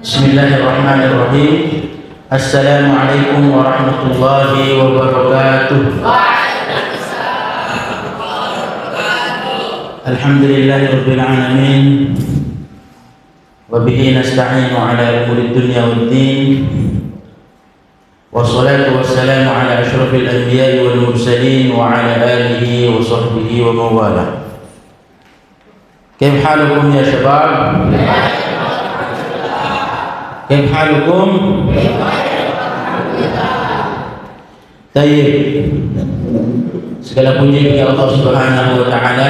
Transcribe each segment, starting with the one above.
Bismillahirrahmanirrahim. Assalamualaikum warahmatullahi wabarakatuh. Alhamdulillahirabbil alamin. Wa bihi nasta'inu ala umuri dunya waddin. Wassalatu wassalamu ala asyrafil anbiya'i wal mursalin wa ala alihi wa sahbihi wa mawalah. Kayfa halukum ya syabab? Kayfa halukum? Tayyib. Segala puji bagi Allah Subhanahu wa taala.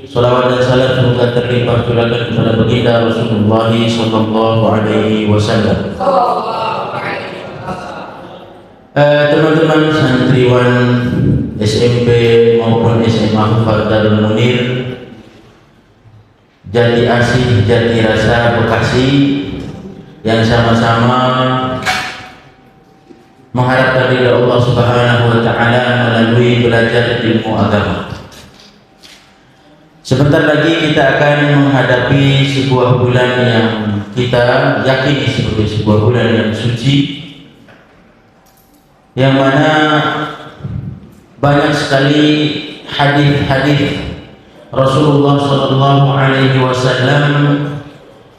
Salawat dan salam semoga terlimpah curahkan kepada baginda Rasulullah sallallahu alaihi wasallam. Teman-teman santriwan SMP maupun SMA Darul Munir, Jati Asih, Jati Rasa, Bekasi, yang sama-sama mengharapkan ridha Allah Subhanahu wa taala melalui belajar ilmu agama. Sebentar lagi kita akan menghadapi sebuah bulan yang kita yakini sebagai sebuah bulan yang suci, yang mana banyak sekali hadis-hadis Rasulullah sallallahu alaihi wasallam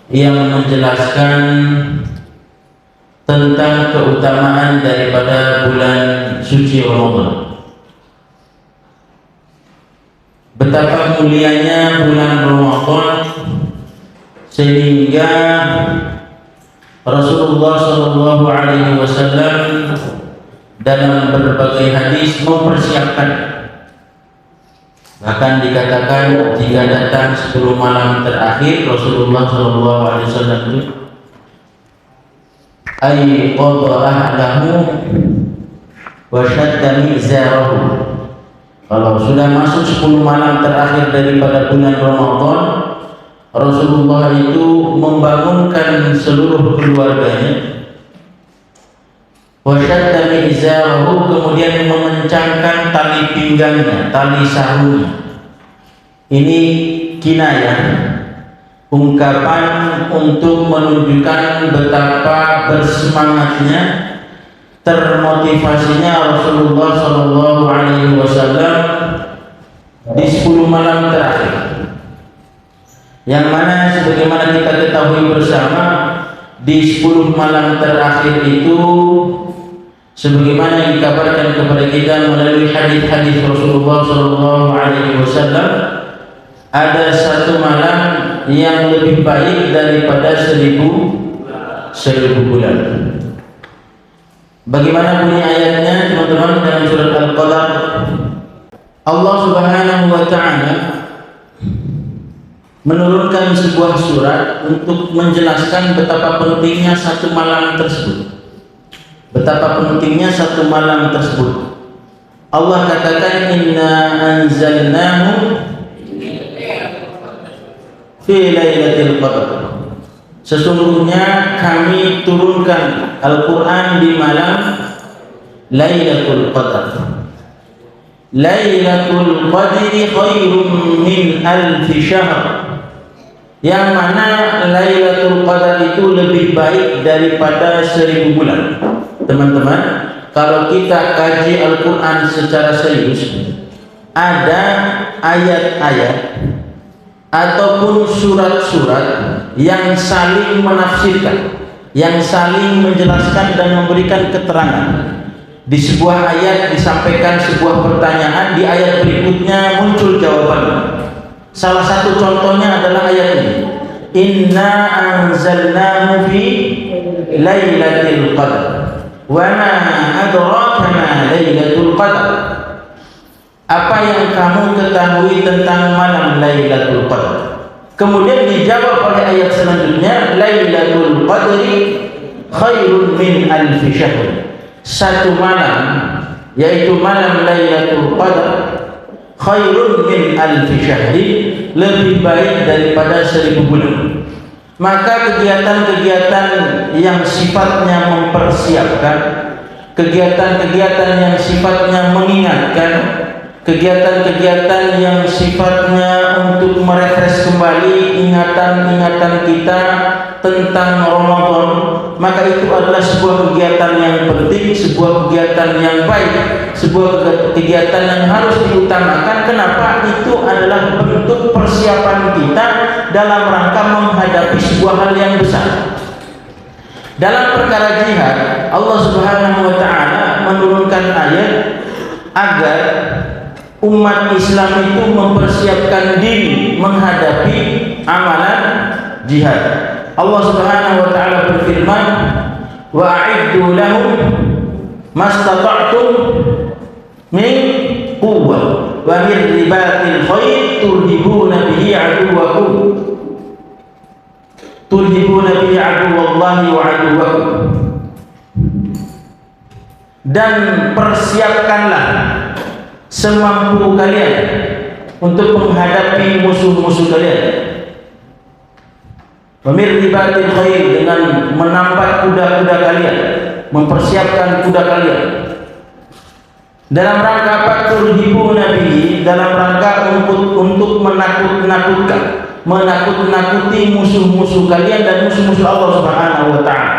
yang menjelaskan tentang keutamaan daripada bulan suci Ramadan. Betapa mulianya bulan Ramadan sehingga Rasulullah sallallahu alaihi wasallam dalam berbagai hadis mempersiapkan. Bahkan dikatakan jika datang 10 malam terakhir, Rasulullah sallallahu alaihi wasallam itu ay qadha ahlahu wa shadda mizarahu. Kalau sudah masuk 10 malam terakhir daripada bulan Ramadan, Rasulullah itu membangunkan seluruh keluarganya, wa shadda mizarahu, kemudian mengencangkan tali pinggangnya, tali sahurnya. Ini kinayah, ungkapan untuk menunjukkan betapa bersemangatnya, termotivasinya Rasulullah sallallahu alaihi wasallam di 10 malam terakhir. Yang mana sebagaimana kita ketahui bersama, di 10 malam terakhir itu sebagaimana yang dikabarkan kepada kita melalui hadis-hadis Rasulullah sallallahu alaihi wasallam, ada satu malam yang lebih baik daripada 1000 bulan. Bagaimana bunyi ayatnya teman-teman dalam surat Al-Qadar? Allah Subhanahu wa taala menurunkan sebuah surat untuk menjelaskan betapa pentingnya satu malam tersebut. Betapa pentingnya satu malam tersebut. Allah katakan, inna anzalnahu fi lailatul qadar. Sesungguhnya kami turunkan Al-Quran di malam Lailatul Qadar. Lailatul Qadri khairum min alfi syahr. Yang mana Lailatul Qadar itu lebih baik daripada 1000 bulan. Teman-teman, kalau kita kaji Al-Quran secara serius, ada ayat-ayat ataupun surat-surat yang saling menafsirkan, yang saling menjelaskan dan memberikan keterangan. Di sebuah ayat disampaikan sebuah pertanyaan, di ayat berikutnya muncul jawabannya. Salah satu contohnya adalah ayat ini, inna anzalnahu fi lailatul qadar wa ma adraka ma lailatul qadar. Apa yang kamu ketahui tentang malam Lailatul Qadar? Kemudian dijawab oleh ayat selanjutnya, Lailatul Qadri khairun min alfi syahr. Satu malam, yaitu malam Lailatul Qadar, khairun min alfi syahri, lebih baik daripada 1000 bulan. Maka kegiatan-kegiatan yang sifatnya mempersiapkan, kegiatan-kegiatan yang sifatnya mengingatkan, kegiatan-kegiatan yang sifatnya untuk merefresh kembali ingatan-ingatan kita tentang Ramadan, maka itu adalah sebuah kegiatan yang penting, sebuah kegiatan yang baik, sebuah kegiatan yang harus diutamakan. Kenapa? Itu adalah bentuk persiapan kita dalam rangka menghadapi sebuah hal yang besar. Dalam perkara jihad, Allah Subhanahu wa taala menurunkan ayat agar umat Islam itu mempersiapkan diri menghadapi amalan jihad. Allah Subhanahu wa taala berfirman, "Wa a'iddu lahum mastata'tum min quwwah wa min ribatil khair turhibuna bihi aduwwakum." Turhibuna bihi aduwallahi wa aduwwakum. Dan persiapkanlah semampu kalian untuk menghadapi musuh-musuh kalian. Pemirribatil khair, dengan menampak kuda-kuda kalian, mempersiapkan kuda kalian. Dalam rangka apa? Turhibuna bihi, dalam rangka untuk menakut-nakuti musuh-musuh kalian dan musuh-musuh Allah Subhanahu wa taala.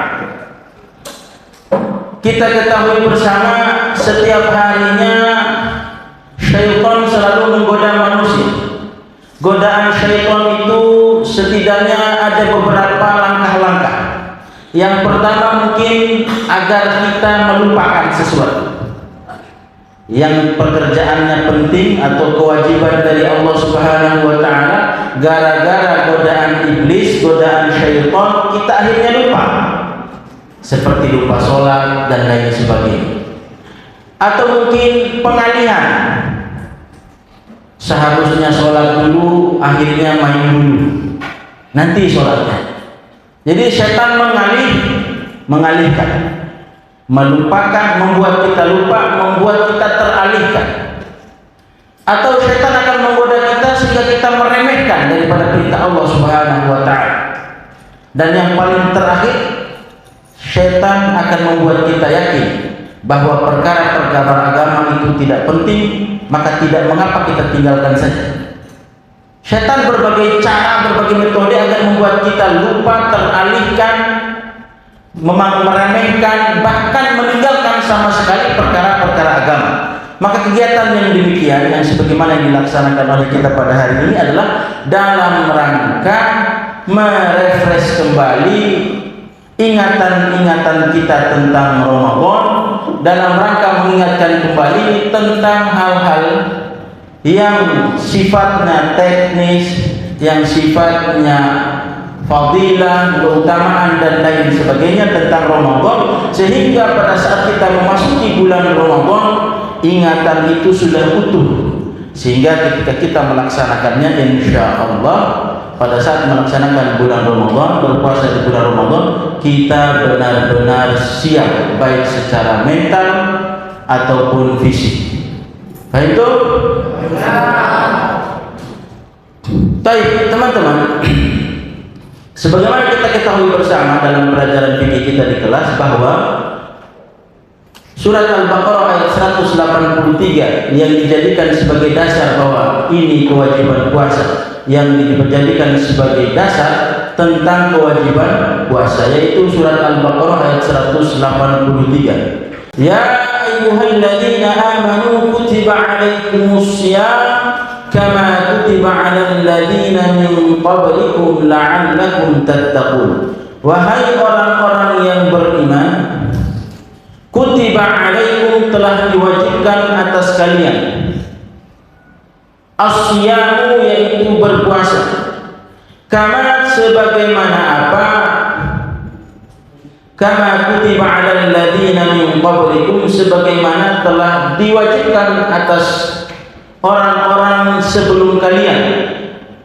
Kita ketahui bersama, setiap harinya syaitan selalu menggoda manusia. Godaan syaitan itu setidaknya ada beberapa langkah-langkah. Yang pertama mungkin agar kita melupakan sesuatu yang pekerjaannya penting atau kewajiban dari Allah Subhanahu wa taala. Gara-gara godaan iblis, godaan syaitan, kita akhirnya lupa, seperti lupa sholat dan lain sebagainya. Atau mungkin pengalihan, seharusnya sholat dulu, akhirnya main dulu, nanti sholatnya. Jadi setan mengalihkan, melupakan, membuat kita lupa, membuat kita teralihkan. Atau setan akan menggoda kita sehingga kita meremehkan daripada perintah Allah Subhanahu wa taala. Dan yang paling terakhir, setan akan membuat kita yakin bahwa perkara-perkara agama itu tidak penting, maka tidak mengapa kita tinggalkan saja. Setan berbagai cara, berbagai metode agar membuat kita lupa, teralihkan, meremehkan, bahkan meninggalkan sama sekali perkara-perkara agama. Maka kegiatan yang demikian, yang sebagaimana yang dilaksanakan oleh kita pada hari ini, adalah dalam rangka merefresh kembali ingatan-ingatan kita tentang Ramadan, dalam rangka mengingatkan kembali tentang hal-hal yang sifatnya teknis, yang sifatnya fadilah, keutamaan dan lain sebagainya tentang Ramadan, sehingga pada saat kita memasuki bulan Ramadan, ingatan itu sudah utuh, sehingga ketika kita melaksanakannya, insya Allah pada saat melaksanakan bulan Ramadan, berpuasa di bulan Ramadan, kita benar-benar siap, baik secara mental ataupun fisik. Baik itu? Baik teman-teman, sebagaimana kita ketahui bersama dalam pelajaran fikih kita di kelas, bahwa surat Al-Baqarah ayat 183 yang dijadikan sebagai dasar bahwa ini kewajiban puasa, yang dijadikan sebagai dasar tentang kewajiban puasa, yaitu surat Al-Baqarah ayat 183. Ya ayyuhalladzina amanu kutiba alaikumus syiyam kama kutiba alal ladzina min qablikum la'allakum tattaqun. Wahai orang-orang yang beriman, kutiba alaikum, telah diwajibkan atas kalian, as-syiyamu, yaitu berpuasa, kama, sebagaimana apa, kama kutiba alal ladzina min qablikum, sebagaimana telah diwajibkan atas orang-orang sebelum kalian.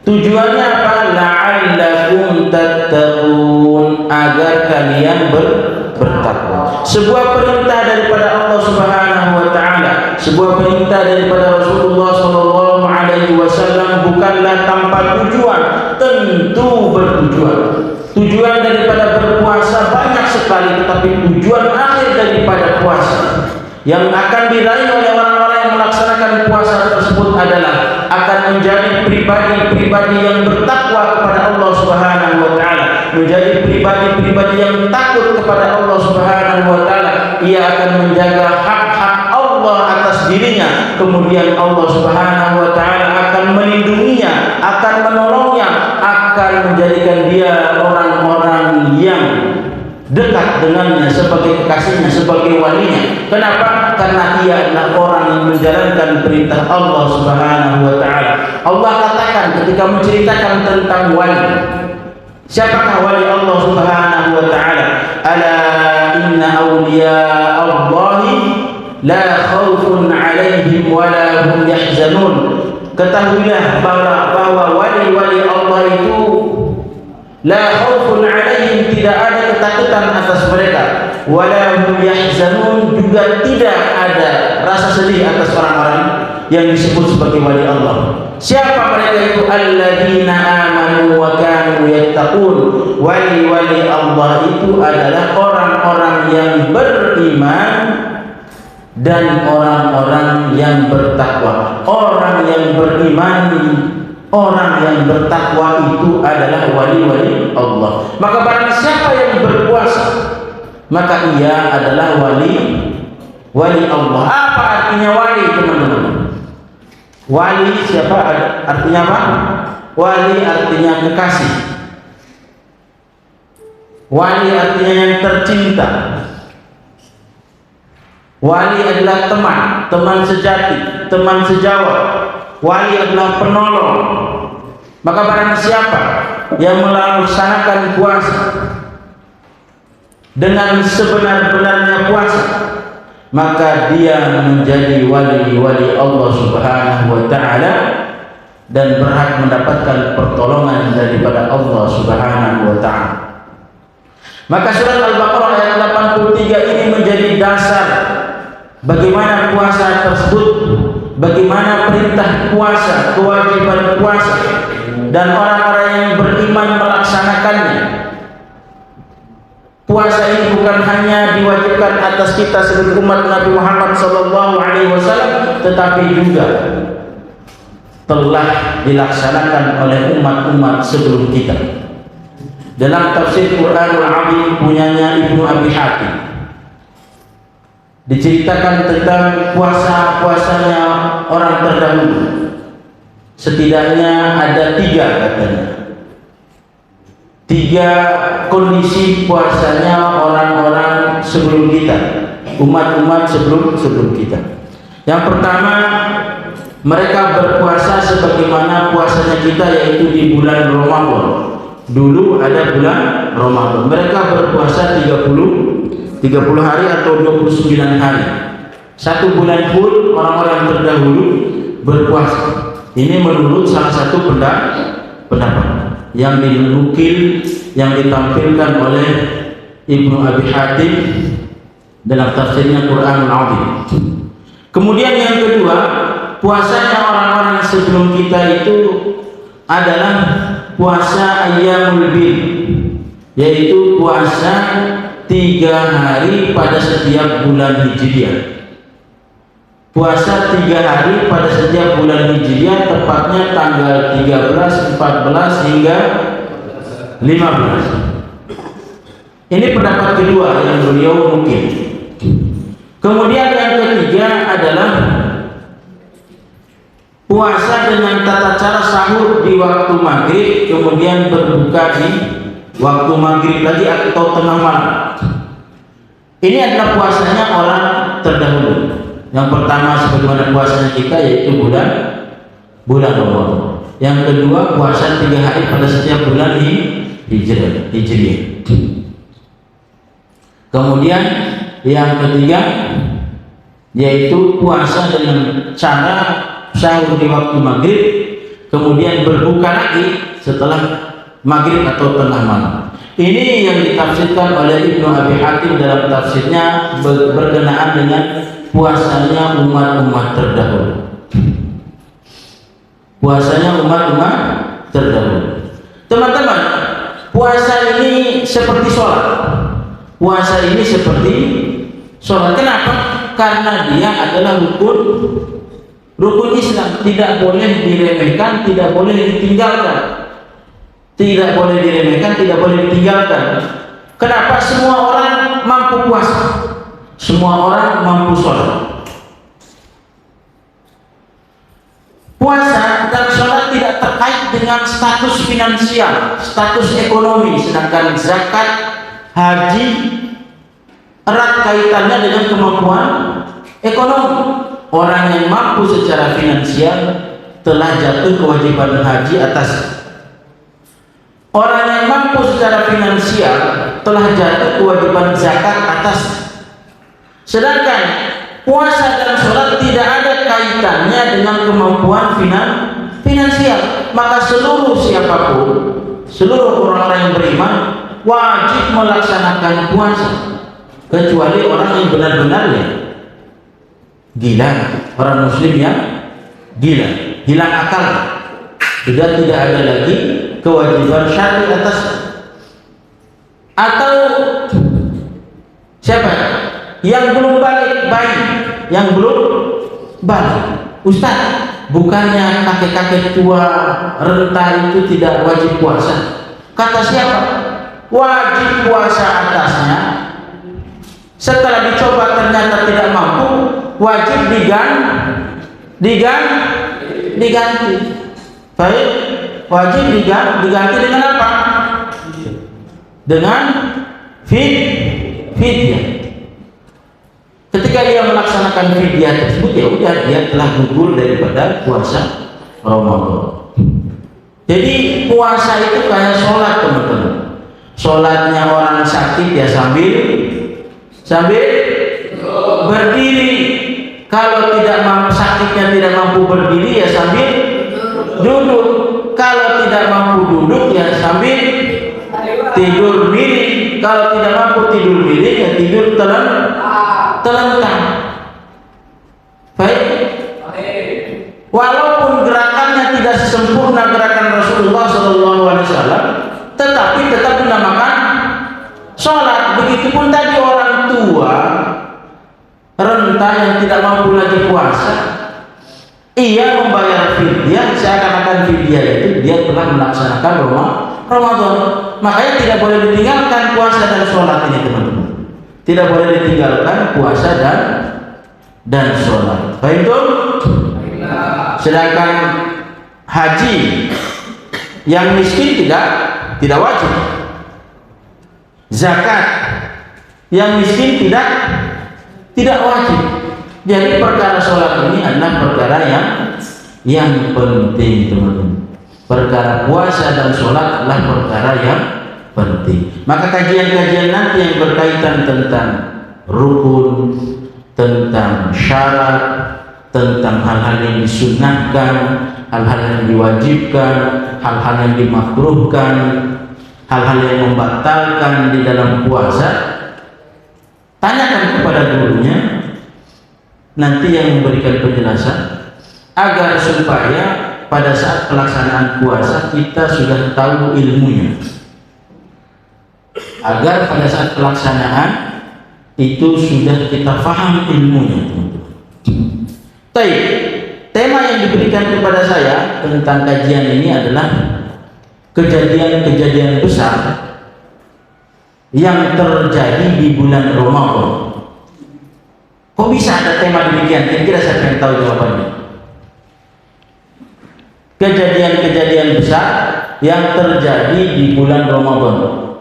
Tujuannya apa? La'allakum tattaqun, agar kalian bertakwa. Sebuah perintah daripada Allah Subhanahu wa taala, sebuah perintah daripada Rasulullah sallallahu alaihi wasallam, bukanlah tanpa tujuan, tentu bertujuan. Tujuan daripada berpuasa banyak sekali, tetapi tujuan akhir daripada puasa yang akan diraih oleh orang-orang yang melaksanakan puasa tersebut adalah akan menjadi pribadi-pribadi yang bertakwa kepada Allah Subhanahu wa taala. menjadi pribadi-pribadi yang takut kepada Allah Subhanahu wa taala, ia akan menjaga hak-hak Allah atas dirinya. Kemudian Allah Subhanahu wa taala akan melindunginya, akan menolongnya, akan menjadikan dia orang-orang yang dekat dengannya sebagai kekasihnya, sebagai walinya. Kenapa? Karena ia adalah orang yang menjalankan perintah Allah Subhanahu wa taala. Allah katakan ketika menceritakan tentang wali, siapakah wali Allah Subhanahu wa taala? Ala inna awliya Allahi la khaufun 'alaihim wa la hum yahzanun. Ketahuilah bahwa wali-wali Allah itu la khaufun 'alaihim, tidak ada ketakutan atas mereka, wa la hum yahzanun, juga tidak ada rasa sedih atas orang-orang yang disebut sebagai wali Allah. Siapa mereka itu? Alladzina amanu wa kanu yattaqun. Wali-wali Allah itu adalah orang-orang yang beriman dan orang-orang yang bertakwa. Orang yang beriman, orang yang bertakwa itu adalah wali-wali Allah. Maka barang siapa yang berpuasa, maka ia adalah wali Allah. Apa artinya wali, teman-teman? Wali siapa? Artinya apa? Wali artinya kekasih. Wali artinya yang tercinta. Wali adalah teman sejati, teman sejawat. Wali adalah penolong. Maka barang siapa yang melaksanakan puasa dengan sebenar-benarnya puasa, maka dia menjadi wali-wali Allah Subhanahu wa taala dan berhak mendapatkan pertolongan daripada Allah Subhanahu wa taala. Maka surat Al-Baqarah ayat 83 ini menjadi dasar bagaimana puasa tersebut, bagaimana perintah puasa, kewajiban puasa, dan orang-orang yang beriman melaksanakannya. Puasa ini bukan hanya diwajibkan atas kita sebagai umat Nabi Muhammad SAW, tetapi juga telah dilaksanakan oleh umat-umat sebelum kita. Dalam tafsir Quranul Azim punyanya Ibnu Abi Hatim, diceritakan tentang puasa-puasanya orang terdahulu. Setidaknya ada 3 katanya. 3 kondisi puasanya orang-orang sebelum kita, umat-umat sebelum kita. Yang pertama, mereka berpuasa sebagaimana puasanya kita, yaitu di bulan Ramadan. Dulu ada bulan Ramadan, mereka berpuasa 30 hari atau 29 hari. 1 bulan full orang-orang terdahulu berpuasa. Ini menurut salah satu pendapat yang dinukil, yang ditampilkan oleh Ibnu Abi Hatim dalam tafsirnya Quranul Azim. Kemudian yang kedua, puasanya orang-orang sebelum kita itu adalah puasa Ayyamul Bid, yaitu puasa 3 hari pada setiap bulan Hijriah. Puasa 3 hari pada setiap bulan Hijriah, tepatnya tanggal 13, 14 hingga 15. Ini pendapat kedua yang beliau mungkin. Kemudian yang ketiga adalah puasa dengan tata cara sahur di waktu maghrib, kemudian berbuka di waktu maghrib lagi atau tengah malam. Ini adalah puasanya orang terdahulu. Yang pertama sebagaimana puasanya kita, yaitu bulan Ramadan. Yang kedua, puasa 3 hari pada setiap bulan Hijriah. Kemudian yang ketiga yaitu puasa dengan cara sahur di waktu maghrib, kemudian berbuka lagi setelah maghrib atau tengah malam. Ini yang ditafsirkan oleh Ibnu Abi Hatim dalam tafsirnya berkenaan dengan puasanya umat-umat terdahulu. Puasanya umat-umat terdahulu. Teman-teman, puasa ini seperti sholat. Puasa ini seperti sholat. Kenapa? Karena dia adalah rukun Islam, tidak boleh diremehkan, tidak boleh ditinggalkan. tidak boleh diremehkan, tidak boleh ditinggalkan. Kenapa? Semua orang mampu puasa, semua orang mampu sholat. Puasa dan sholat tidak terkait dengan status finansial, status ekonomi, sedangkan zakat, haji erat kaitannya dengan kemampuan ekonomi. Orang yang mampu secara finansial telah jatuh kewajiban haji atas. Orang yang mampu secara finansial telah jatuh kewajiban zakat atas. Sedangkan puasa dan sholat tidak ada kaitannya dengan kemampuan finansial. Maka seluruh siapapun, seluruh orang-orang yang beriman wajib melaksanakan puasa, kecuali orang yang benar-benar gila, orang muslim yang gila, hilang akal, sudah tidak ada lagi kewajiban syar'i atas. Atau siapa yang belum balik, bayi yang belum balik, Ustaz, bukannya kakek-kakek tua renta itu tidak wajib puasa? Kata siapa? Wajib puasa atasnya. Setelah dicoba ternyata tidak mampu, wajib diganti. Baik, wajib diganti dengan apa? Dengan fidyah. Ketika dia melaksanakan fidyah tersebut, ya udah, dia telah gugur daripada puasa Ramadan. Jadi puasa itu kayak sholat, teman-teman. Sholatnya orang sakit ya sambil berdiri. Kalau tidak mampu, sakitnya tidak mampu berdiri ya sambil duduk. Kalau tidak mampu duduk ya sambil tidur miring. Kalau tidak mampu tidur miring ya tidur telentang. Baik. Walaupun gerakannya tidak sempurna gerakan Rasulullah SAW, tetapi tetap dinamakan sholat. Begitupun tadi orang tua renta yang tidak mampu lagi puasa, ia membayar fidyah, seakan-akan fidyah itu dia telah melaksanakan Ramadan. Makanya tidak boleh ditinggalkan puasa dan sholat ini, teman-teman. Tidak boleh ditinggalkan puasa dan sholat. Baik itu. Sedangkan haji yang miskin tidak wajib. Zakat yang miskin tidak wajib. Jadi perkara sholat ini adalah perkara yang penting, teman-teman. Perkara puasa dan sholat adalah perkara yang penting. Maka kajian-kajian nanti yang berkaitan tentang rukun, tentang syarat, tentang hal-hal yang disunnahkan, hal-hal yang diwajibkan, hal-hal yang dimakruhkan, hal-hal yang membatalkan di dalam puasa, tanyakan kepada gurunya, nanti yang memberikan penjelasan, agar supaya pada saat pelaksanaan puasa kita sudah tahu ilmunya, agar pada saat pelaksanaan itu sudah kita paham ilmunya. Baik, tema yang diberikan kepada saya tentang kajian ini adalah kejadian-kejadian besar yang terjadi di bulan Ramadan. Kok bisa ada tema demikian? Kira-kira saya ingin tahu jawabannya. Kejadian-kejadian besar yang terjadi di bulan Ramadan.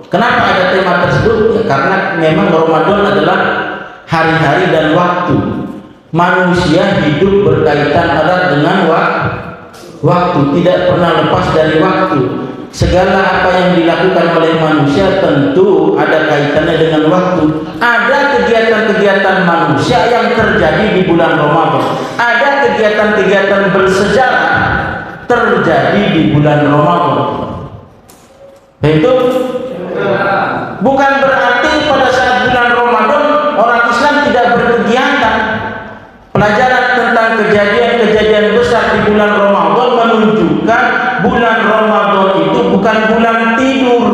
Kenapa ada tema tersebut? Ya, karena memang Ramadan adalah hari-hari dan waktu. Manusia hidup berkaitan erat dengan waktu, tidak pernah lepas dari waktu. Segala apa yang dilakukan oleh manusia tentu ada kaitannya dengan waktu. Ada kegiatan-kegiatan manusia yang terjadi di bulan Ramadan. Ada kegiatan-kegiatan bersejarah terjadi di bulan Ramadan. Itu bukan berarti pada saat bulan Ramadan orang Islam tidak berkegiatan. Pelajaran tentang kejadian-kejadian besar di bulan Ramadan menunjukkan bulan Ramadan itu bukan bulan tidur,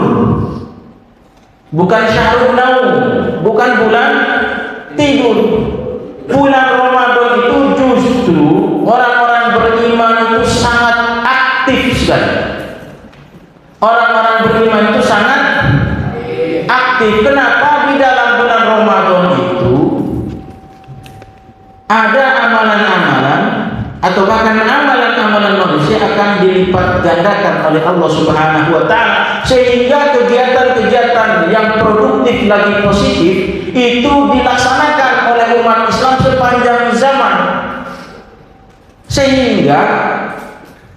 bukan syahrul naum, bukan bulan tidur. Bulan Ramadan itu justru orang-orang beriman itu sangat aktif sekali. Orang-orang beriman itu sangat aktif. Kenapa? Di dalam bulan Ramadan itu ada amalan-amalan atau bahkan amalan-amalan manusia akan dilipat gandakan oleh Allah Subhanahu wa taala, sehingga kegiatan-kegiatan yang produktif lagi positif itu dilaksanakan oleh umat Islam sepanjang zaman. Sehingga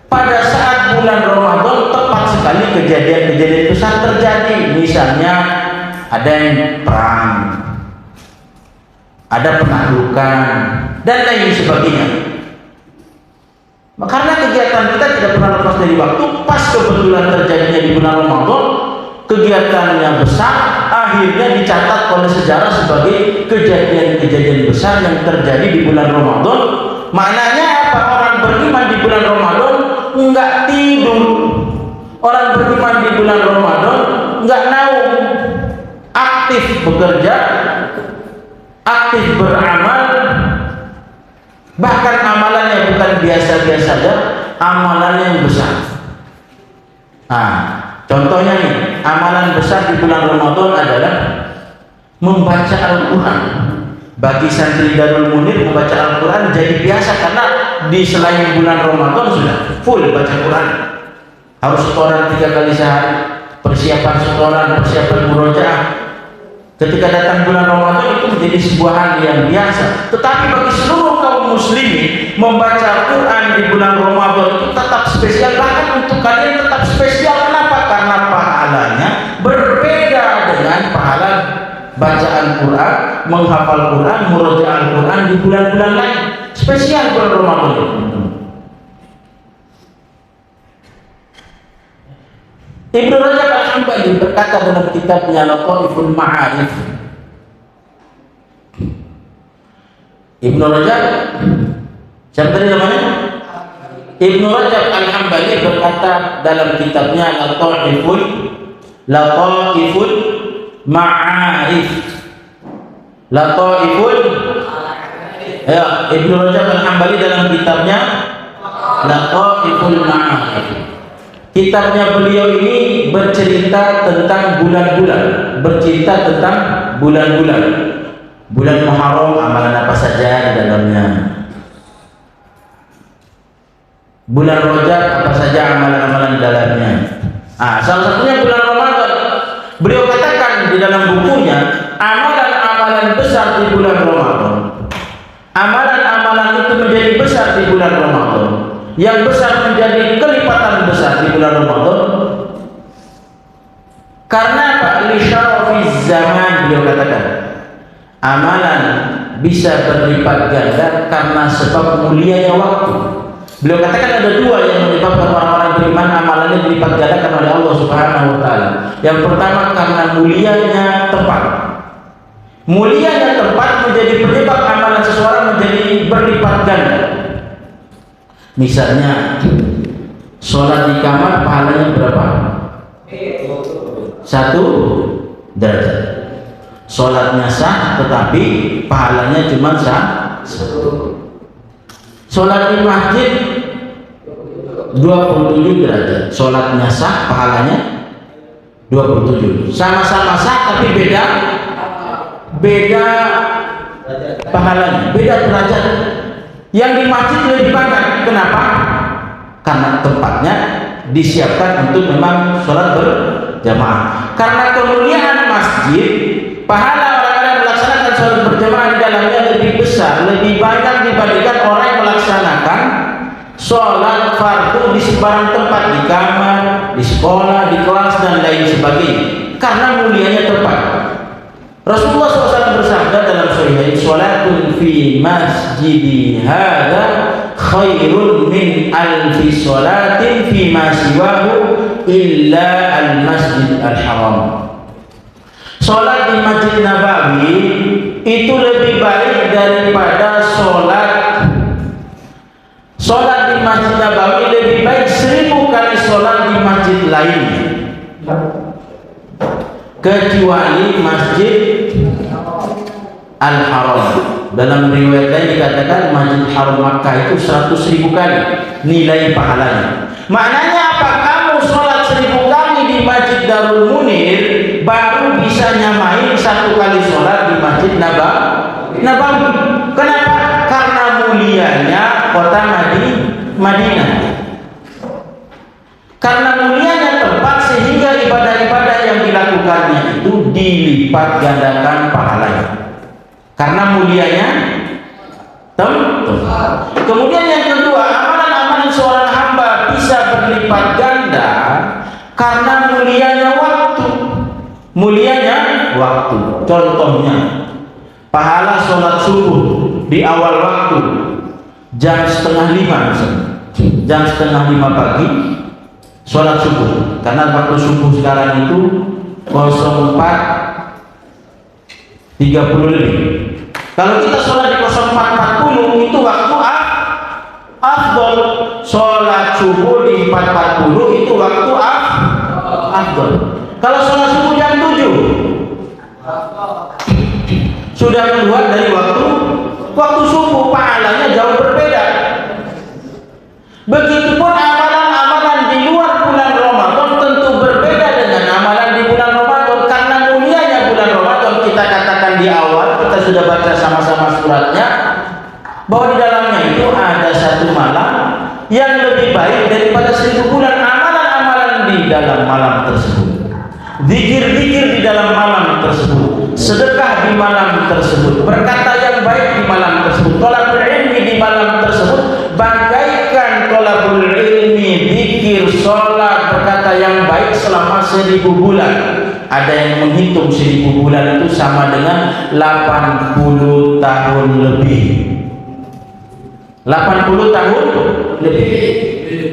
pada saat bulan Ramadan tepat sekali kejadian-kejadian besar terjadi. Misalnya ada yang perang, ada penaklukan dan lain sebagainya. Karena kegiatan kita tidak pernah lepas dari waktu, pas kebetulan terjadinya di bulan Ramadan, kegiatan yang besar akhirnya dicatat oleh sejarah sebagai kejadian-kejadian besar yang terjadi di bulan Ramadan. Maknanya apa? Orang beriman di bulan Ramadan enggak tidur. Orang beriman di bulan Ramadan enggak naum, aktif bekerja, aktif beramal. Bahkan amalannya bukan biasa-biasa saja, amalan yang besar. Nah, contohnya nih, amalan besar di bulan Ramadan adalah membaca Al-Quran. Bagi santri Darul Munir, membaca Al-Quran jadi biasa karena di selain bulan Ramadan sudah full baca Quran. Harus setoran 3 kali sehari, persiapan setoran, persiapan murojaah. Ketika datang bulan Ramadan itu menjadi sebuah hal yang biasa. Tetapi bagi seluruh kaum muslimin, membaca Quran di bulan Ramadan itu tetap spesial. Bahkan untuk kalian tetap spesial. Kenapa? Karena pahalanya berbeda dengan pahala bacaan Quran, menghafal Quran, murojaah Al-Quran di bulan-bulan lain. Spesial bulan Ramadan itu. Ibnu Rajab Al-Hambali berkata dalam kitabnya Lataiful Ma'arif. Ibnu Rajab, siapa tadi namanya? Ibnu Rajab Al-Hambali berkata dalam kitabnya Lataiful Ma'arif. Lataiful, ya, Ibnu Rajab Al-Hambali dalam kitabnya Lataiful Ma'arif. Kitabnya beliau ini bercerita tentang bulan-bulan, bercerita tentang bulan-bulan. Bulan Muharram, amalan apa saja di dalamnya. Bulan Rajab, apa saja amalan-amalan di dalamnya. Salah satunya bulan Ramadan. Beliau katakan di dalam bukunya, amalan-amalan besar di bulan Ramadan. Amalan-amalan itu menjadi besar di bulan Ramadan. Yang besar menjadi kelipatan besar di bulan Ramadan. Karena Pak li syarafiz zaman, beliau katakan amalan bisa berlipat ganda karena sebab mulianya waktu. Beliau katakan ada 2 yang menyebabkan orang-orang beriman amalannya dilipat gandakan oleh Allah Subhanahu wa taala. Yang pertama karena mulianya tempat. Mulianya tempat menjadi penyebab amalan seseorang menjadi berlipat ganda. Misalnya sholat di kamar pahalanya berapa? 1 derajat. Sholatnya sah tetapi pahalanya cuma sah 1. Sholat di masjid 27 derajat. Sholatnya sah, pahalanya 27. Sama-sama sah tapi beda pahalanya, beda derajat. Yang di masjid lebih banyak. Kenapa? Karena tempatnya disiapkan untuk memang sholat berjamaah. Karena kemuliaan masjid, pahala orang-orang yang melaksanakan sholat berjamaah di dalamnya lebih besar, lebih banyak dibandingkan orang yang melaksanakan sholat fardu di sembarang tempat, di kamar, di sekolah, di kelas dan lain sebagainya. Karena mulianya tempat. Rasulullah SAW bersabda dalam Sahih, "Sholatun fi masjidi hadza khairun min alfi sholatin fi ma siwahu illa al-masjid al-haram." Sholat di Masjid Nabawi itu lebih baik daripada sholat di Masjid Nabawi lebih baik 1000 kali sholat di masjid lainnya, kecuali Masjid Al-Haram. Dalam riwayat lain dikatakan Masjid Haram Makkah itu 100.000 kali nilai pahalanya. Maknanya apa? Kamu sholat 1000 kali Masjid Darul Munir baru bisa nyamain 1 kali sholat di Masjid Nabawi. Kenapa? Karena mulianya kota Madinah. Karena mulianya tempat sehingga ibadah-ibadah yang dilakukannya itu dilipat gandakan pahalanya. Karena mulianya tempat. Kemudian yang kedua, amalan-amalan seorang hamba bisa berlipat ganda karena mulianya waktu. Contohnya, pahala sholat subuh di awal waktu jam 4:30 jam 4:30 pagi sholat subuh, karena waktu subuh sekarang itu 04:30 lebih. Kalau kita sholat di 04:40 itu waktu afdol. Sholat subuh di 4:40 itu waktu afdol. Kalau sholat subuh jam 7 sudah keluar dari waktu subuh, pahalanya jauh berbeda. Begitupun amalan-amalan di luar bulan Ramadan tentu berbeda dengan amalan di bulan Ramadan. Karena mulianya bulan Ramadan, kita katakan di awal, kita sudah baca sama-sama suratnya, bahwa di dalamnya itu ada 1 malam yang lebih baik daripada 1000 bulan. Amalan-amalan di dalam malam tersebut, zikir-zikir di dalam malam tersebut, sedekah di malam tersebut, berkata yang baik di malam tersebut, thalabul ilmi di malam tersebut, bagaikan thalabul ilmi, zikir, sholat, berkata yang baik selama 1000 bulan. Ada yang menghitung 1000 bulan itu sama dengan 80 tahun lebih. 80 tahun lebih.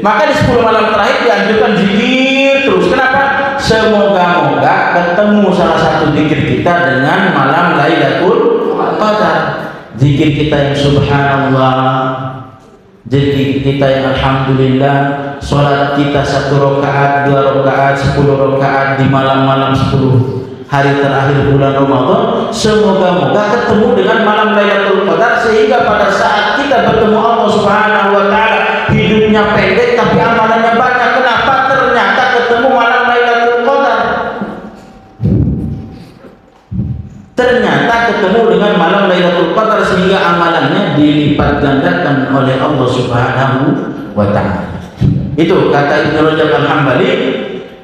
Maka di 10 malam terakhir dianjurkan zikir terus. Kenapa? Semoga-moga ketemu salah satu zikir kita dengan malam Lailatul Qadar. Zikir kita yang subhanallah, zikir kita yang alhamdulillah, sholat kita 1 rakaat, 2 rakaat, 10 rakaat di malam-malam 10 hari terakhir bulan Ramadan. Semoga-moga ketemu dengan malam Lailatul Qadar, sehingga pada saat kita bertemu Allah Subhanahu wa taala, hidupnya pendek tapi amalannya banyak. Kenapa? Ternyata ketemu malam Lailatul Qadar. Ternyata ketemu dengan malam Lailatul Qadar, sehingga amalannya dilipat gandakan oleh Allah Subhanahu wa taala. Itu kata Ibnu Rajab Al-Hambali,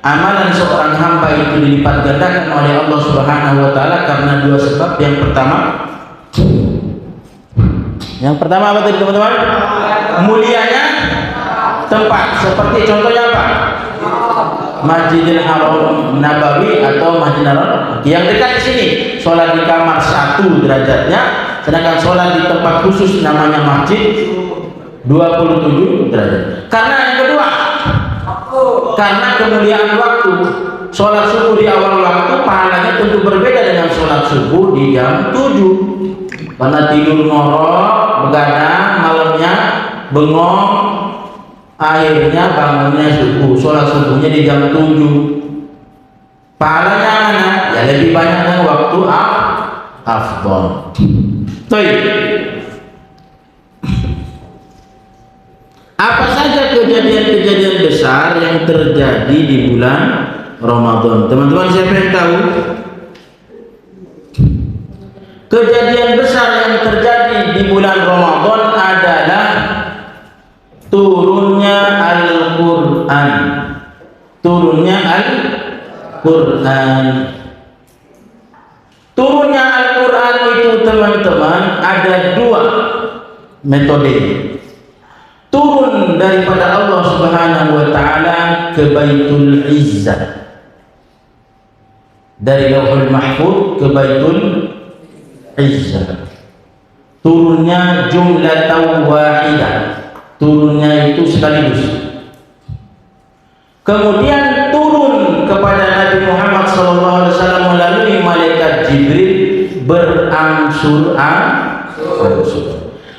amalan seorang hamba itu dilipat gandakan oleh Allah Subhanahu wa taala karena 2 sebab. Yang pertama apa tadi teman-teman? Mulianya tempat. Seperti contohnya apa? Masjidil Haram Nabawi atau Masjidil Haram yang dekat di sini, sholat di kamar 1 derajatnya, sedangkan sholat di tempat khusus namanya masjid 27 derajat. Karena yang kedua, karena kemuliaan waktu. Sholat subuh di awal waktu pahalanya tentu berbeda dengan sholat subuh di jam 7. Karena tidur ngorok, begadang, malamnya bengong, akhirnya bangunnya subuh. Sholat subuhnya di jam 7. Pahalanya mana? Ya lebih banyak dengan waktu afdol. Apa saja kejadian-kejadian besar yang terjadi di bulan Ramadan? Teman-teman, siapa yang tahu? Kejadian besar yang terjadi di bulan Ramadan adalah turunnya Al-Quran. Turunnya Al-Quran. Turunnya Al-Quran itu teman-teman ada 2 metode. Turun daripada Allah Subhanahu wa taala ke Baitul Izzah, dari Lauhul Mahfuz ke Baitul Izzah. Turunnya jumlatan wahidah, turunnya itu sekaligus. Kemudian turun kepada Nabi Muhammad SAW melalui malaikat Jibril berangsur-angsur.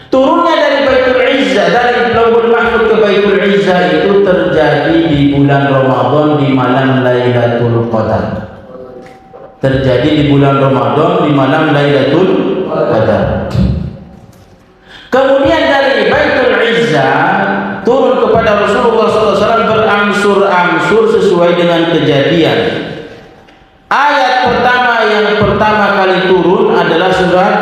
Turunnya dari Baitul Izzah, dari Lauhul Mahfuz ke Baitul Izzah itu terjadi di bulan Ramadan di malam Lailatul Qadar. Terjadi di bulan Ramadan di malam Lailatul Qadar. Kemudian dari Baitul Izzah turun kepada kepada Rasulullah SAW berangsur-angsur sesuai dengan kejadian. Ayat pertama yang pertama kali turun adalah surat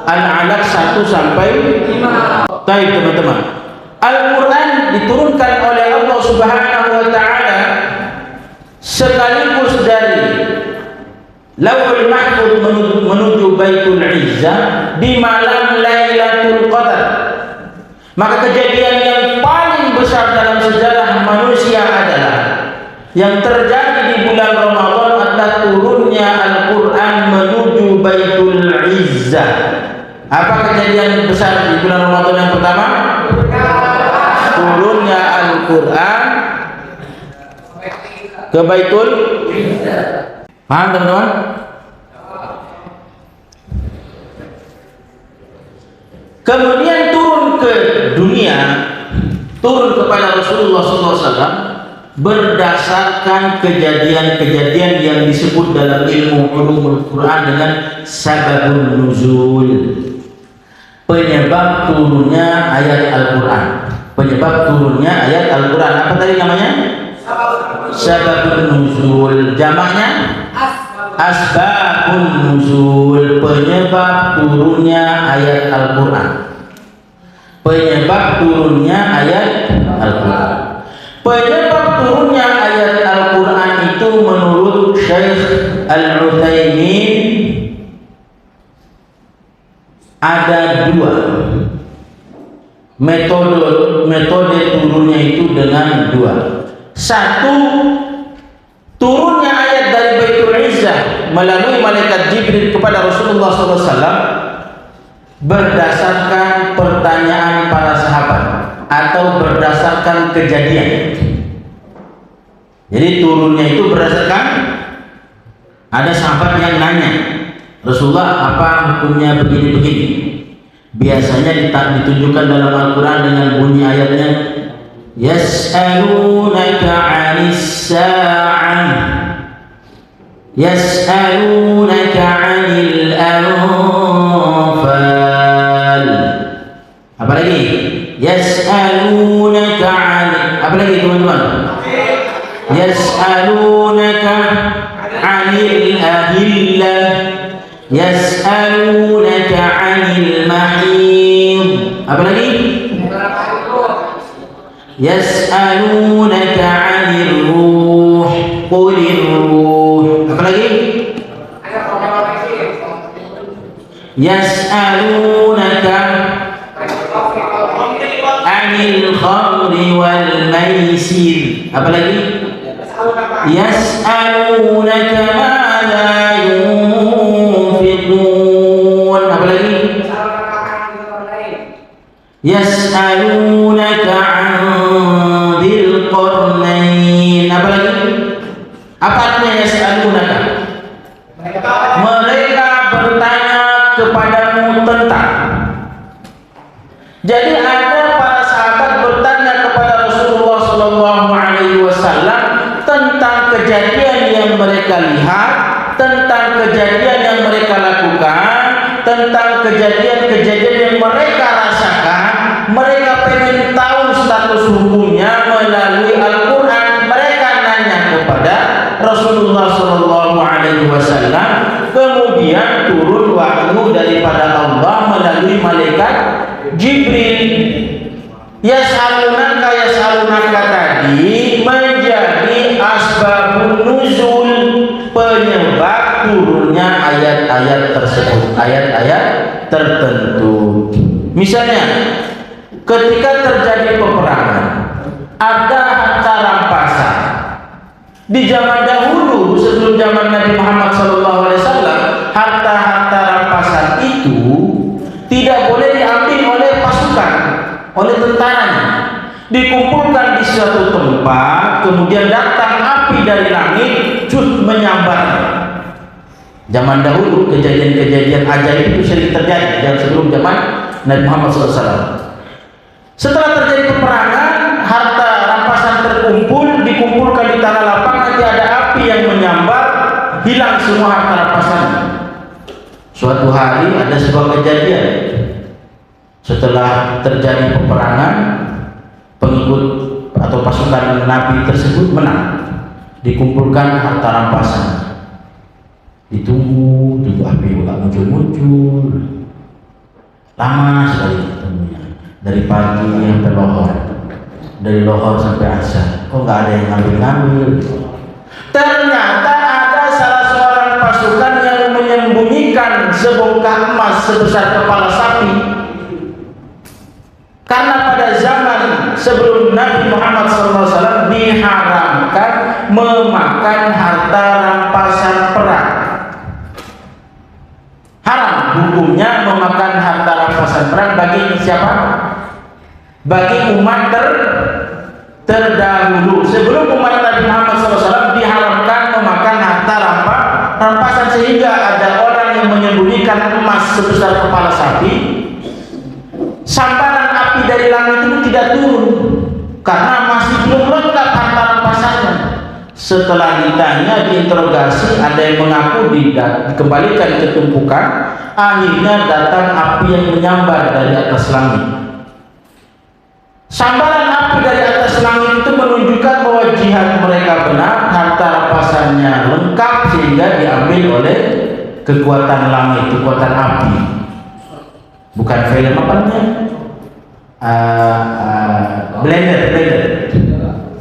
Al-Alaq 1 sampai 5. Baik teman-teman, Al-Quran diturunkan oleh Allah Subhanahu wa Ta'ala sekaligus dari Lauhul Mahfuz menuju Baitul Izzah di malam Lailatul Qadar. Maka kejadian yang paling besar dalam sejarah manusia adalah yang terjadi di bulan Ramadan adalah turunnya Al-Quran menuju Baitul Izzah. Apa kejadian besar di bulan Ramadan yang pertama? Turunnya Al-Quran ke Baitul Izzah. Paham teman-teman? Kemudian turun ke dunia, turun kepada Rasulullah SAW berdasarkan kejadian-kejadian yang disebut dalam ilmu ulumul Quran dengan sababun nuzul, penyebab turunnya ayat Al-Quran. Penyebab turunnya ayat Al-Quran apa tadi namanya? Sababun nuzul. Jamaknya asbabun nuzul, penyebab turunnya ayat Al-Quran. Penyebab turunnya ayat Al-Quran. Penyebab turunnya ayat Al-Quran itu menurut Syekh Al-Utsaimin ada dua metode turunnya itu dengan dua. Satu, turunnya ayat dari Baitul Izzah melalui malaikat Jibril kepada Rasulullah SAW berdasarkan pertanyaan para sahabat atau berdasarkan kejadian. Jadi turunnya itu berdasarkan ada sahabat yang nanya, Rasulullah apa hukumnya begini-begini. Biasanya ditunjukkan dalam Al-Quran dengan bunyi ayatnya, Yas'alunaka 'anis sa'ah Yas'alunaka 'anil anfal. Apa lagi? Yas'alunaka 'anil, apa lagi teman-teman? Yas'alunaka 'anil ahillah, yas'alunaka 'anil mahid. Apa lagi? Yas'alunaka 'anil ruh, qulir ruh. Apa lagi? Yas'alunaka 'anil khamri wal maisir. Apa lagi? Yas'alunaka madza yunfiqun. Apa lagi? Yas'alunaka 'an dzil qarnain. Apa lagi? Apa artinya yas'alunaka? Mereka bertanya kepadamu tentang. Jadi ada para sahabat bertanya kepada Rasulullah SAW tentang kejadian yang mereka lihat, tentang kejadian yang mereka lakukan, tentang kejadian-kejadian yang mereka rasakan. Mereka pengen tahu status hukumnya melalui Al-Quran. Mereka nanya kepada Rasulullah SAW. Kemudian turun wahyu daripada Allah melalui malaikat Jibril. Yas'alunaka tadi menjadi asbabun nuzul, penyebab turunnya ayat-ayat tersebut, ayat-ayat tertentu. Misalnya ketika terjadi peperangan, ada harta rampasan. Di zaman dahulu sebelum zaman Nabi Muhammad SAW, harta-harta rampasan itu tidak boleh diambil oleh pasukan, oleh tentaranya. Dikumpulkan di suatu tempat, kemudian datang api dari langit, menyambarnya. Zaman dahulu kejadian-kejadian ajaib itu sering terjadi yang sebelum zaman Nabi Muhammad SAW. Setelah terjadi peperangan, harta rampasan terkumpul, dikumpulkan di tanah lapang, nanti ada api yang menyambar, hilang semua harta rampasan. Suatu hari ada sebuah kejadian. Setelah terjadi peperangan, pengikut atau pasukan Nabi tersebut menang. Dikumpulkan harta rampasan, ditunggu api nggak muncul, lama sekali ketemunya, dari pagi sampai lohor, dari lohor sampai asar, kok nggak ada yang ngambil. Ternyata ada salah seorang pasukan yang menyembunyikan sebongkah emas sebesar kepala sapi. Karena pada zaman sebelum Nabi Muhammad SAW diharamkan memakan harta rampasan perang. Haram hukumnya memakan harta rampasan perang bagi siapa? Bagi umat terdahulu. Sebelum umat Nabi Muhammad SAW diharamkan memakan harta rampasan, sehingga ada orang yang menyembunyikan emas sebesar kepala sapi. Sambaran api dari langit itu tidak turun karena masih belum lengkap harta rampasannya. Setelah ditanya, diinterogasi, ada yang mengaku dikembalikan ke tumpukan. Akhirnya datang api yang menyambar dari atas langit. Sambaran api dari atas langit itu menunjukkan bahwa jihad mereka benar, harta rampasannya lengkap, sehingga diambil oleh kekuatan langit, kekuatan api. Bukan film apa namanya? Blender.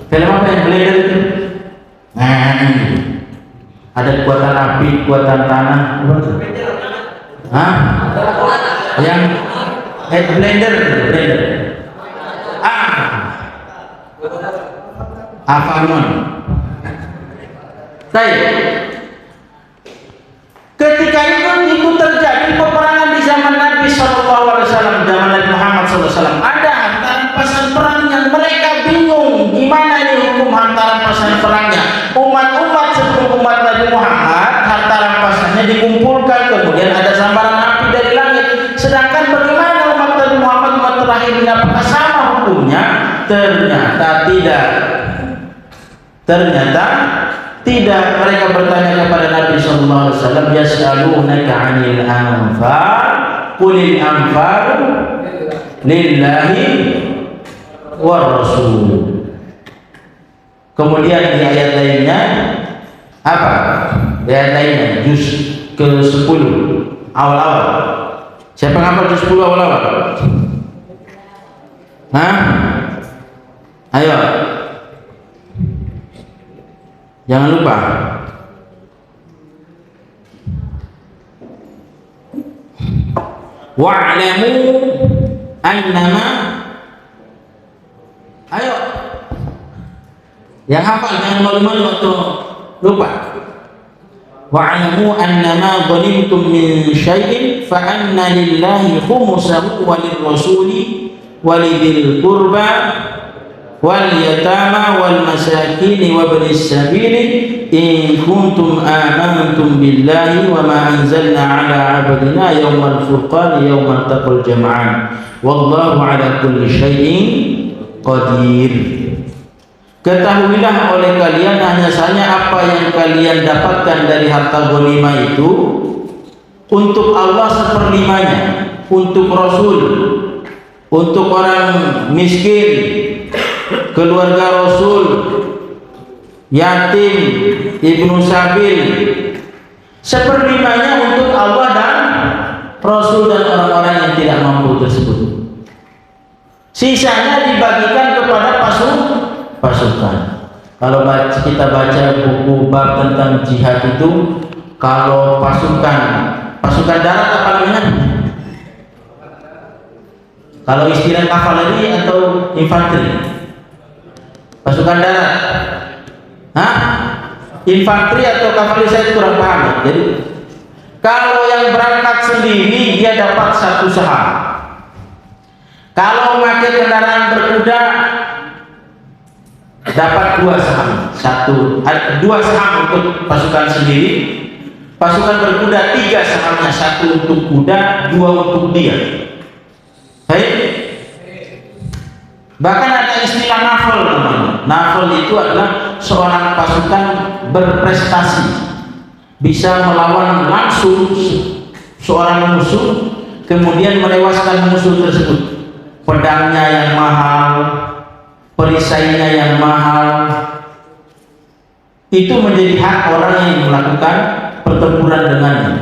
Film apa yang blender itu? Ada kekuatan api, kekuatan tanah. Yang blender. Avanon. Baik. Ketika itu terjadi peperangan di zaman Nabi SAW, zaman Nabi Muhammad SAW. Ada harta rampasan perang yang mereka bingung gimana ini hukum harta rampasan perangnya. Umat-umat sebelum umat Nabi Muhammad, harta rampasannya dikumpulkan, kemudian ada sambaran api dari langit. Sedangkan bagaimana umat Nabi Muhammad, umat terakhir ini, apakah sama hukumnya? Ternyata tidak. Mereka bertanya kepada Nabi sallallahu alaihi wasallam, yas'alunaka 'anil anfal, qulil anfal lillahi war rasul. Kemudian di ayat lainnya apa? Di ayat lainnya juz ke-10 awal-awal. Siapa yang hafal juz 10 awal-awal? Ayo. Jangan lupa. Wa'lamu annama. Ayo. Yang hafal, jangan malu-malu atau lupa. Wa'lamu annama ghanimtum min syai'in fa anna lillahi khumsahu wa lirrasuli wa lidhil qurba wal yatama wal masakin wa ibnis sabili in kuntum amantum billahi wa ma anzalna ala abdina yawmal furqan yawmal taqal jam'an wallahu ala kulli syai'in qadir. Ketahuilah oleh kalian hanya saja apa yang kalian dapatkan dari harta ghanimah itu untuk Allah seperlimanya, untuk Rasul, untuk orang miskin, keluarga Rasul, yatim, ibnu sabil, seperlimanya untuk Allah dan Rasul dan orang-orang yang tidak mampu tersebut. Sisanya dibagikan kepada pasukan. Kalau kita baca buku bab tentang jihad itu, kalau pasukan darat apa namanya? Kalau istilah kavaleri atau infanteri? Pasukan darat, infanteri atau kavaleri, saya kurang paham. Jadi kalau yang berangkat sendiri dia dapat 1 saham. Kalau memakai kendaraan berkuda dapat 2 saham. 2 saham untuk pasukan sendiri. Pasukan berkuda 3 sahamnya, 1 untuk kuda, 2 untuk dia. Baik. Bahkan ada istilah navel namanya. Navel itu adalah seorang pasukan berprestasi, bisa melawan langsung seorang musuh, kemudian menewaskan musuh tersebut. Pedangnya yang mahal, perisainya yang mahal, itu menjadi hak orang yang melakukan pertempuran dengannya.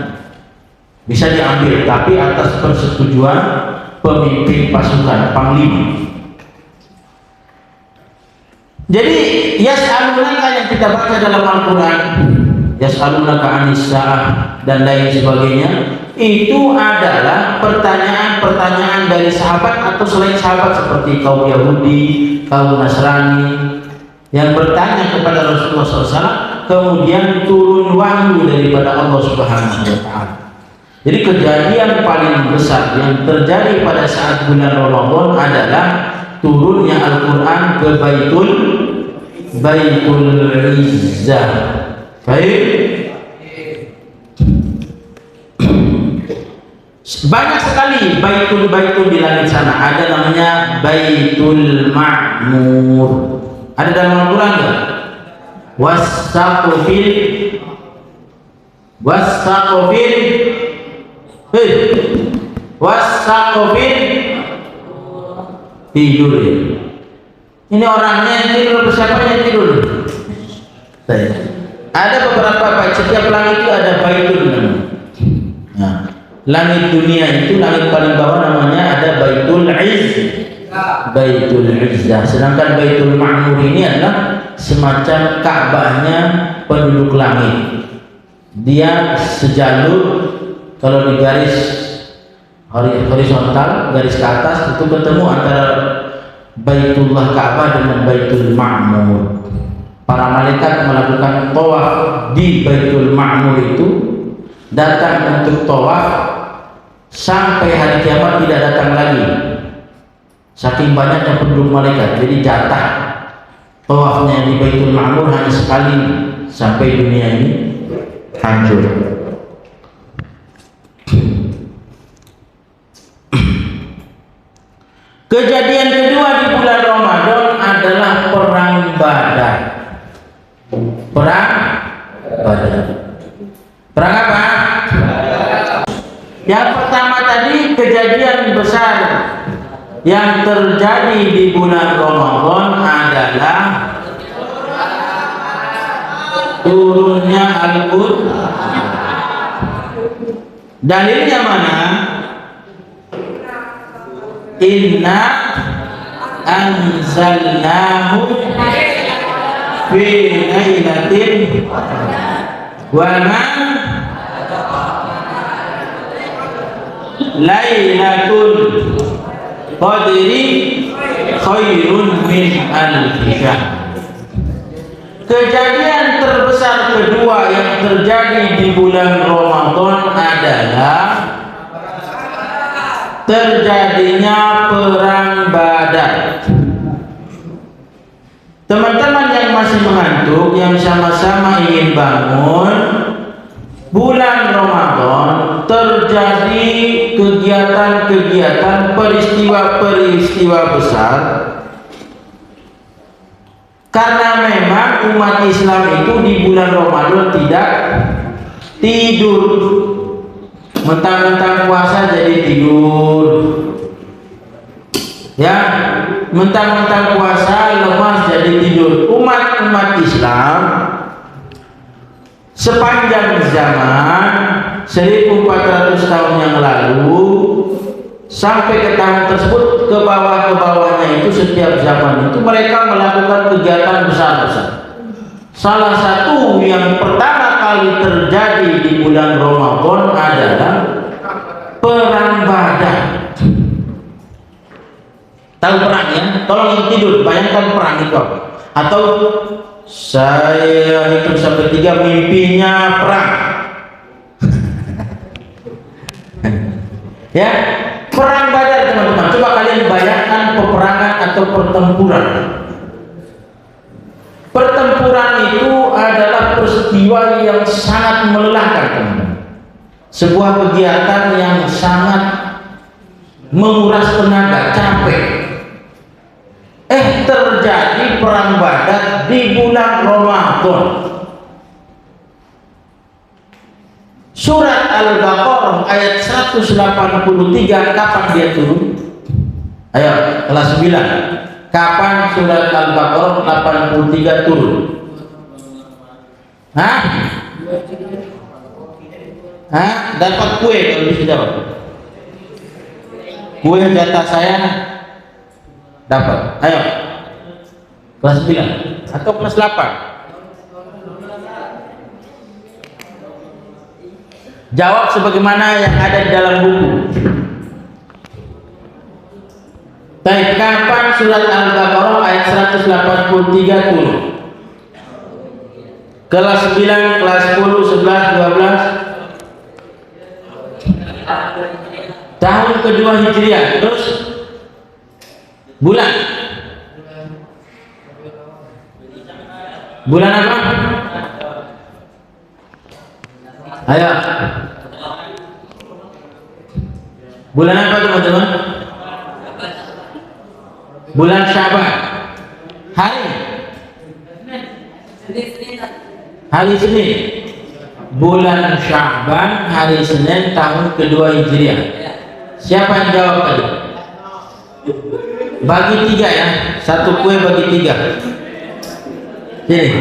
Bisa diambil, tapi atas persetujuan pemimpin pasukan, panglima. Jadi yas'alunaka yang kita baca dalam Al-Quran, yas'alunaka anis sa'ah dan lain sebagainya, itu adalah pertanyaan-pertanyaan dari sahabat atau selain sahabat seperti kaum Yahudi, kaum Nasrani yang bertanya kepada Rasulullah SAW, kemudian turun wahyu daripada Allah Subhanahu wa Ta'ala. Jadi kejadian paling besar yang terjadi pada saat bulan Ramadan adalah turunnya Al-Quran ke Baitul Izzah. Baik. Banyak sekali baitul di langit sana. Ada namanya Baitul Ma'mur. Ada dalam Al-Quran enggak? Wasaqofil tidur ya. Ini orangnya yang tidur, siapa yang tidur? Saya. Ada beberapa bait, setiap langit itu ada baitul namanya. Nah, langit dunia itu langit paling bawah namanya ada Baitul Izzah. Sedangkan Baitul Ma'mur ini adalah semacam Ka'bahnya penduduk langit. Dia sejalur, kalau di garis horizontal, garis ke atas itu ketemu antara Baitullah Ka'bah dengan Baitul Ma'mur. Para malaikat melakukan tawaf di Baitul Ma'mur itu, datang untuk tawaf sampai hari kiamat tidak datang lagi. Saking banyaknya penduduk malaikat, jadi jatah tawafnya di Baitul Ma'mur hanya sekali sampai dunia ini hancur. Kejadian kedua di bulan Ramadan adalah perang Badar. Perang apa? Yang pertama tadi kejadian besar yang terjadi di bulan Ramadan adalah turunnya Al-Quran. Dalilnya mana? Inna anzalnahu fi lailatin wa ma lailatul qadri khairun min alfi syahr. Kejadian terbesar kedua yang terjadi di bulan Ramadan adalah terjadinya perang Badar. Teman-teman yang masih mengantuk, yang sama-sama ingin bangun, bulan Ramadan terjadi kegiatan-kegiatan, peristiwa-peristiwa besar, karena memang umat Islam itu di bulan Ramadan tidak tidur. Mentang-mentang puasa jadi tidur, ya, mentang-mentang puasa lemas jadi tidur. Umat Islam sepanjang zaman 1400 tahun yang lalu sampai ke tahun tersebut, ke bawahnya itu setiap zaman itu mereka melakukan kegiatan besar-besar. Salah satu yang pertama kali terjadi di bulan Ramadan adalah perang Badar. Tahu perang ya? Tolong yang tidur, bayangkan perang itu apa? Atau saya hitung sampai 3, mimpinya perang. Ya, perang Badar teman-teman. Coba kalian bayangkan peperangan atau pertempuran. Pertempuran itu adalah peristiwa yang sangat melelahkan, teman-teman. Sebuah kegiatan yang sangat menguras tenaga, capek. Terjadi perang Badar di bulan Ramadan. Surat Al-Baqarah ayat 183 kapan dia turun? Ayo, kelas 9. Kapan surat Al-Baqarah 83 turun? Hah? Hah? Dapat kue kalau bisa jawab. Kue jatah saya dapat. Ayo. Kelas 9 atau kelas 8? Jawab sebagaimana yang ada di dalam buku. Baik, kapan surat Al-Baqarah ayat 183 turun? Kelas 9, kelas 10, 11, 12. Tahun kedua Hijriah. Terus bulan. Bulan apa? Ayo. Bulan apa teman-teman? Bulan Syaban. Hari Senin. Bulan Syaban, hari Senin, tahun kedua Hijriah. Siapa yang jawab tadi? Bagi 3 ya. Satu kue bagi 3. Sini.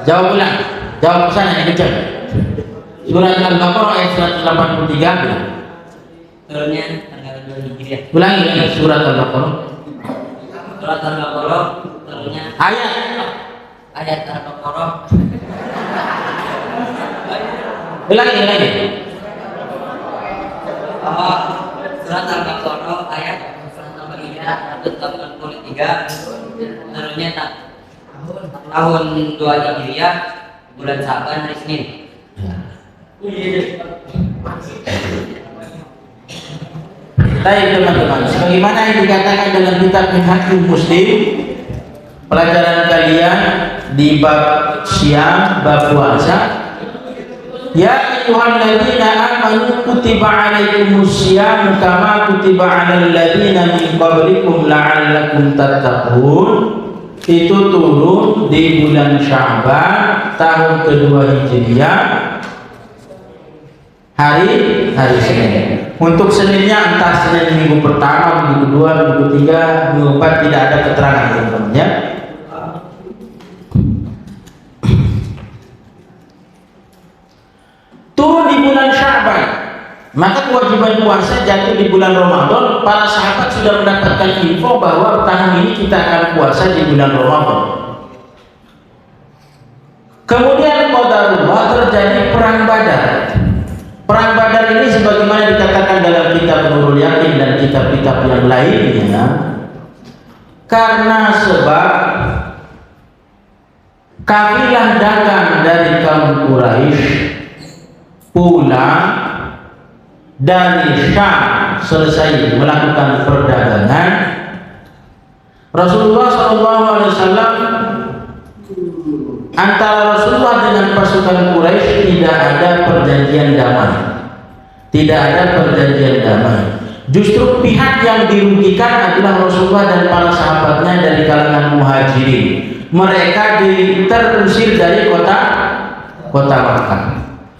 Jawab ulang. Jawab pesan yang kencang. Surat Al-Baqarah ayat 183 bilang. Turunnya tanggal 2 Hijriah. Ulangi surat Al-Baqarah. Surat Al-Baqarah turunnya ayat Al-Baqarah. Ulangi. Surat Al-Baqarah ayat 183 turunnya tahun 2 Hijriah, bulan Syaban, hari Senin. Baik teman-teman, sebagaimana yang dikatakan dalam kitab Minhajul Muslim, pelajaran kalian di bab siam, bab puasa. Ya ayyuhalladzina amanu kutiba alaikumus syiyam kama kutiba alal ladzina min qablikum la'allakum tattaqun. Itu turun di bulan Sya'ban tahun kedua Hijriah, hari Senin. Untuk Seninnya entah Senin minggu pertama, minggu kedua, minggu ketiga, minggu keempat, tidak ada keterangan teman-teman. Turun di bulan Sya'ban, maka kewajiban puasa jatuh di bulan Ramadan. Para sahabat sudah mendapatkan info bahwa tahun ini kita akan puasa di bulan Ramadan. Kemudian qadarullah, terjadi perang Badar. Perang Badar ini sebagaimana dikatakan dalam kitab Nurul Yakin dan kitab-kitab yang lainnya, karena sebab kafilah dagang dari kaum Quraisy pulang dari Syam, selesai melakukan perdagangan. Rasulullah SAW, antara Rasulullah dengan pasukan Quraisy tidak ada perjanjian damai. Justru pihak yang dirugikan adalah Rasulullah dan para sahabatnya dari kalangan Muhajirin. Mereka terusir dari kota Makkah.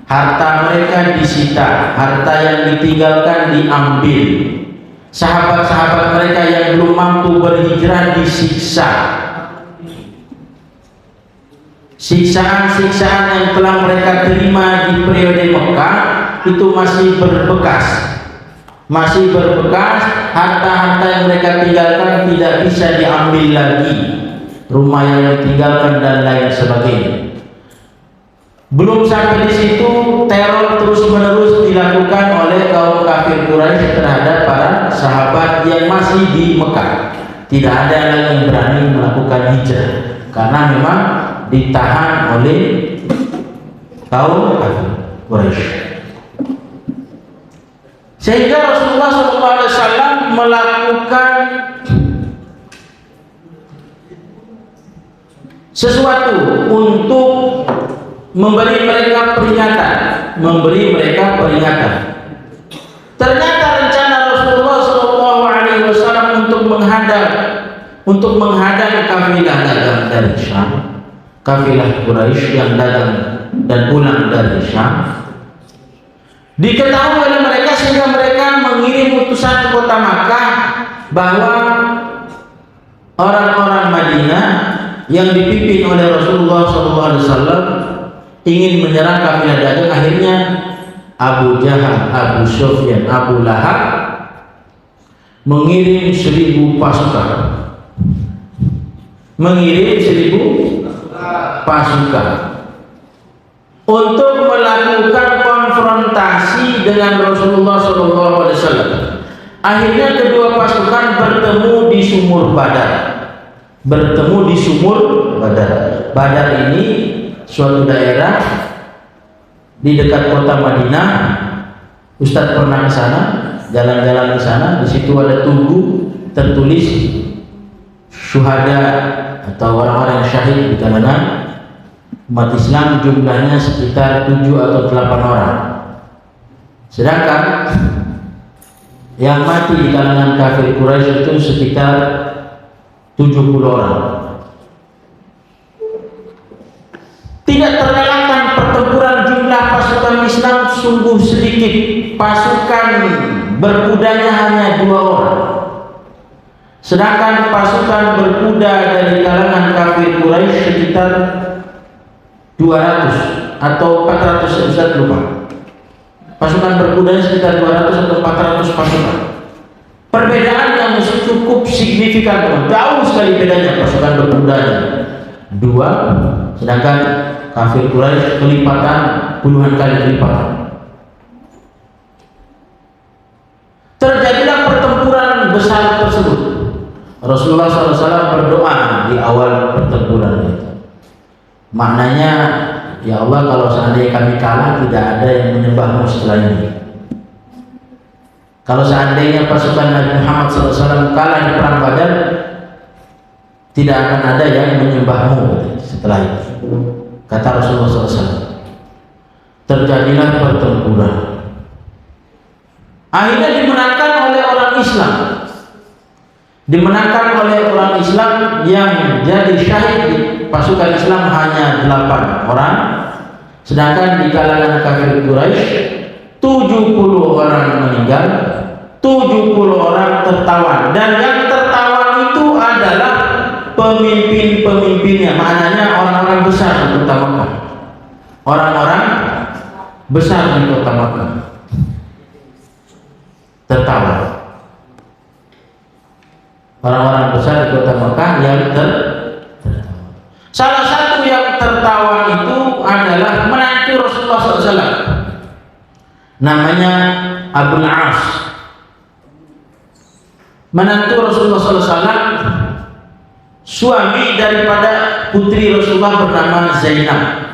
Harta mereka disita, harta yang ditinggalkan diambil. Sahabat-sahabat mereka yang belum mampu berhijrah disiksa. Siksaan-siksaan yang telah mereka terima di periode Mekah itu masih berbekas. Harta-harta yang mereka tinggalkan tidak bisa diambil lagi. Rumah yang ditinggalkan dan lain sebagainya. Belum sampai di situ, teror terus-menerus dilakukan oleh kaum kafir Quraisy terhadap para sahabat yang masih di Mekah. Tidak ada lagi yang berani melakukan hijrah karena memang ditahan oleh kaum kafir Quraisy. Sehingga Rasulullah SAW melakukan sesuatu untuk memberi mereka peringatan. Ternyata rencana Rasulullah SAW untuk menghadang kafilah dagang dari Syam, kafilah Quraisy yang dagang dan pulang dari Syam, diketahui oleh mereka sehingga mereka bahwa orang-orang Madinah yang dipimpin oleh Rasulullah SAW ingin menyerang kafilah dagang. Akhirnya Abu Jahal, Abu Sufyan, Abu Lahab mengirim 1.000 pasukan, untuk melakukan konfrontasi dengan Rasulullah SAW. Akhirnya kedua pasukan bertemu di sumur Badar. Badar ini suatu daerah di dekat kota Madinah. Ustadz pernah ke sana, jalan-jalan ke sana. Di situ ada tugu tertulis syuhada atau orang-orang yang syahid di kalangan umat Islam, jumlahnya sekitar 7 atau 8 orang. Sedangkan yang mati di kalangan kafir Quraisy itu sekitar 70 orang. Tidak terelakkan pertempuran, jumlah pasukan Islam sungguh sedikit. Pasukan berkudanya hanya 2 orang. Sedangkan pasukan berkuda dari kalangan kafir Quraisy sekitar 200 atau 400, Ustaz lupa. Pasukan berkudanya sekitar 200 atau 400 pasukan. Perbedaan yang cukup signifikan, jauh sekali bedanya pasukan berkudanya 2, sedangkan kafir Quraisy kelipatan, puluhan kali kelipatan. Terjadilah pertempuran besar tersebut. Rasulullah SAW berdoa di awal pertempuran itu. Maknanya, ya Allah, kalau seandainya kami kalah, tidak ada yang menyembahmu setelah ini. Kalau seandainya pasukan Nabi Muhammad SAW kalah di perang Badar, tidak akan ada yang menyembahmu setelah itu, kata Rasulullah SAW. Terjadilah pertempuran. Akhirnya dimenangkan oleh orang Islam. Yang jadi syahid di pasukan Islam hanya 8 orang. Sedangkan di kalangan kafir Quraisy 70 orang meninggal, 70 orang tertawan. Dan yang tertawan itu adalah pemimpin-pemimpinnya. Maknanya orang-orang besar di kota Makkah. Orang-orang besar di kota Makkah tertawan. Orang-orang besar di kota Makkah yang tertawan. Salah satu yang tertawan itu adalah menantu Rasulullah SAW, namanya Abul As. Menantu Rasulullah SAW, suami daripada putri Rasulullah bernama Zainab.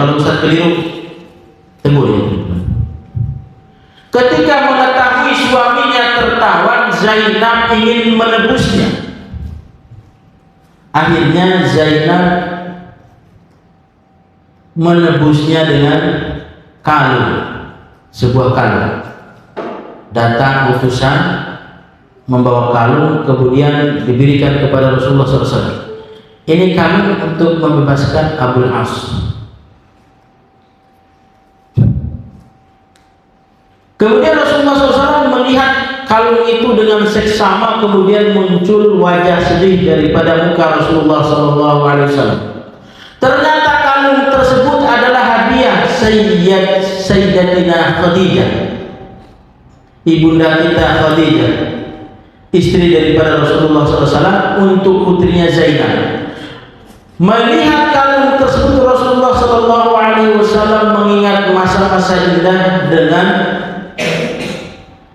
Kalau Ustaz keliru, tegur ya. Ketika mengetahui suaminya tertawan, Zainab ingin menebusnya. Akhirnya Zainab menebusnya dengan kalung, sebuah kalung. Datang utusan membawa kalung, kemudian diberikan kepada Rasulullah SAW. Ini kalung untuk membebaskan Abul As. Kemudian Rasulullah SAW melihat kalung itu dengan seksama, kemudian muncul wajah sedih daripada muka Rasulullah SAW. Ternyata kalung tersebut adalah hadiah Sayyidatina Khadijah, ibunda kita Khadijah, istri daripada Rasulullah SAW, untuk putrinya Zainab. Melihat kalung tersebut, Rasulullah SAW mengingat masa-masa indah dengan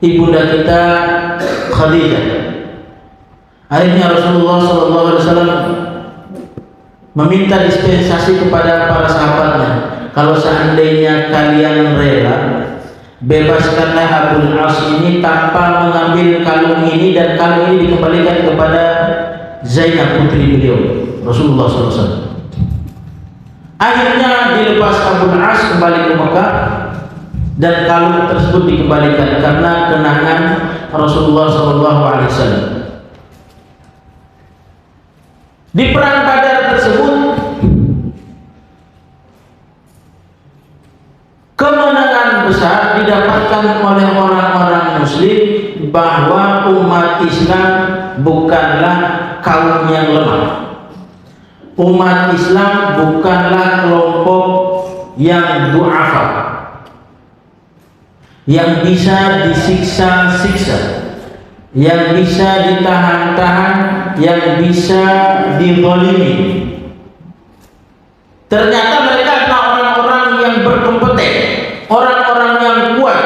ibunda kita Khadijah. Akhirnya Rasulullah SAW meminta dispensasi kepada para sahabatnya, kalau seandainya kalian rela, bebaskanlah Abul As ini tanpa mengambil kalung ini, dan kalung ini dikembalikan kepada Zainab, putri beliau Rasulullah SAW. Akhirnya dilepas Abul As kembali ke Mekah, dan kalung tersebut dikembalikan karena kenangan Rasulullah SAW. Di perang Badar tersebut, kemenangan kebenaran besar didapatkan oleh orang-orang muslim bahwa umat Islam bukanlah kaum yang lemah. Umat Islam bukanlah kelompok yang du'afa, yang bisa disiksa-siksa, yang bisa ditahan-tahan, yang bisa dizalimi. Ternyata mereka adalah orang-orang yang berkompeten, orang-orang yang kuat.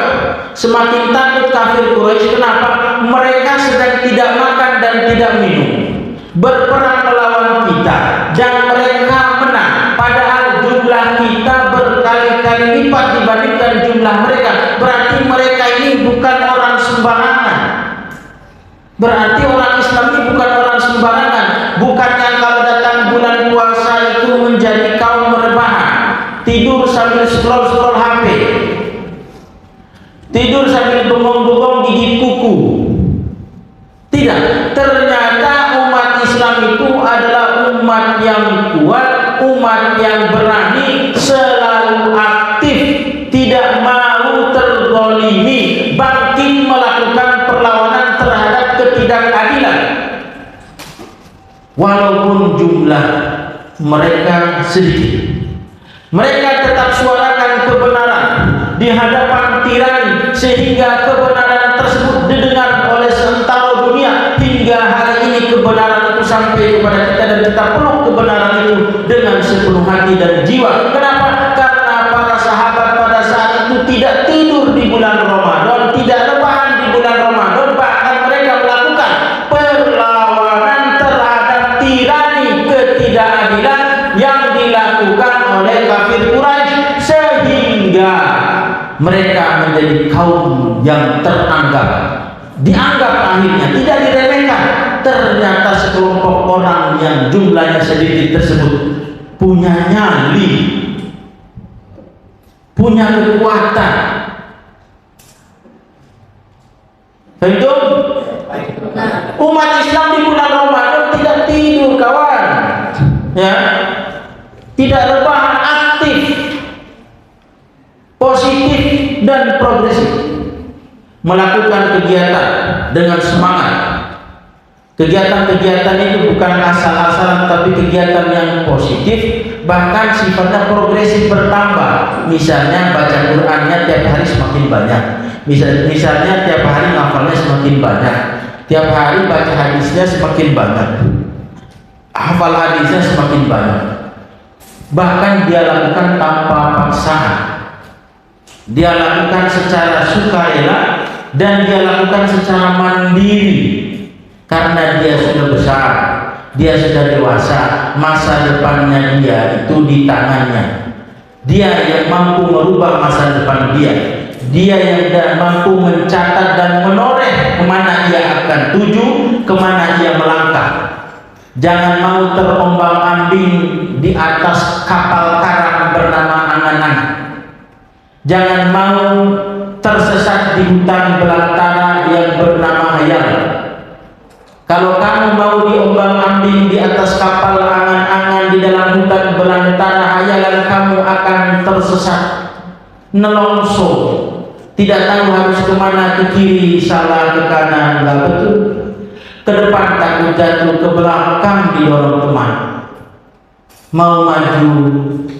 Semakin takut kafir Quraisy. Kenapa? Mereka sedang tidak makan dan tidak minum, berperang melawan kita, dan mereka menang. Padahal jumlah kita berkali-kali lipat dibandingkan jumlah mereka. Berarti mereka ini bukan orang sembarangan. Berarti orang Islam ini bukan orang sembarangan. Bukannya kalau datang bulan puasa itu menjadi kaum rebahan, tidur sambil scroll HP, tidur sambil bengong-bengong gigit kuku. Tidak, ternyata umat Islam itu adalah umat yang kuat, umat yang berani, selalu aktif, tidak mau terzalimi, bangkit melakukan perlawanan terhadap ketidakadilan. Walaupun jumlah mereka sedikit, mereka tetap suarakan kebenaran di hadapan tirani, sehingga kebenaran tersebut didengar oleh seantero dunia. Hingga hari ini kebenaran itu sampai kepada kita, dan kita peluk kebenaran itu dengan sepenuh hati dan jiwa. Kenapa? Karena para sahabat pada saat itu tidak tidur di bulan Ramadan, tidak rebahan di bulan Ramadan, bahkan mereka melakukan perlawanan terhadap tirani ketidakadilan yang dilakukan oleh kafir Quraisy, sehingga mereka menjadi kaum yang dianggap akhirnya tidak diremehkan. Ternyata sekelompok orang yang jumlahnya sedikit tersebut punya nyali, punya kekuatan. Betul? Umat Islam di bulan Ramadan tidak tidur, kawan, ya, tidak rebahan, aktif, positif dan progresif, melakukan kegiatan dengan semangat. Kegiatan-kegiatan itu bukan asal-asalan, tapi kegiatan yang positif, bahkan sifatnya progresif, bertambah. Misalnya baca Qur'annya tiap hari semakin banyak, misalnya tiap hari ngafalnya semakin banyak, tiap hari baca hadisnya semakin banyak, hafal hadisnya semakin banyak. Bahkan dia lakukan tanpa paksaan, dia lakukan secara sukarela, dan dia lakukan secara mandiri. Karena dia sudah besar, dia sudah dewasa, masa depannya dia itu di tangannya. Dia yang mampu merubah masa depan dia. Dia yang mampu mencatat dan menoreh kemana ia akan tuju, kemana ia melangkah. Jangan mau terombang-ambing di atas kapal karam bernama angan-angan. Jangan mau tersesat di hutan belantara yang bernama hayal. Kalau kamu mau diombang-ambing di atas kapal angan-angan di dalam hutan belantara hayalan, kamu akan tersesat, nelongso, tidak tahu harus kemana, ke kiri salah, ke kanan nggak betul, ke depan takut jatuh, ke belakang didorong teman. Mau maju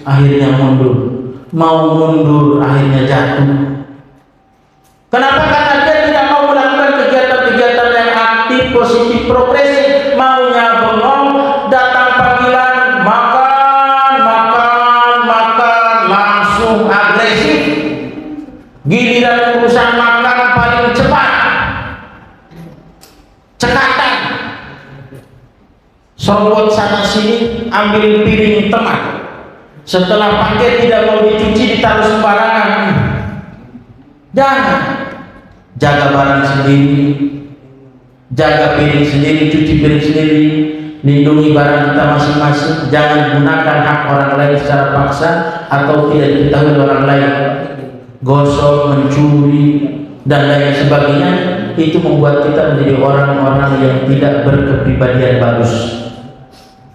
akhirnya mundur, mau mundur akhirnya jatuh. Kenapa? Karena dia tidak mau melakukan kegiatan-kegiatan yang aktif, positif, progresif. Maunya bengong, datang panggilan, makan, langsung agresif. Giliran urusan makan paling cepat, cekatan, serobot sana sini, ambil piring teman. Setelah pakai tidak mau dicuci, ditaruh sembarangan. Jangan, jaga barang sendiri, jaga piring sendiri, cuci piring sendiri, lindungi barang kita masing-masing. Jangan gunakan hak orang lain secara paksa atau tidak diketahui orang lain. Gosok, mencuri, dan lain sebagainya, itu membuat kita menjadi orang-orang yang tidak berkepribadian bagus.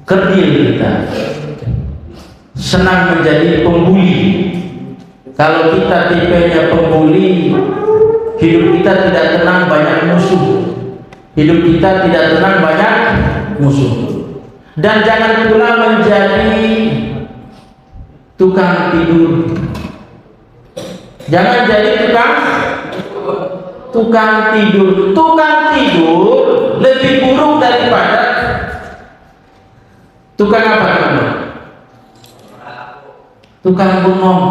Kerdil kita, senang menjadi pembuli, Kalau kita tipenya pembuli, hidup kita tidak tenang, banyak musuh. Hidup kita tidak tenang, banyak musuh. Dan jangan pula menjadi tukang tidur. Jangan jadi tukang tidur. Tukang tidur lebih buruk daripada tukang apa? Tukang bengong.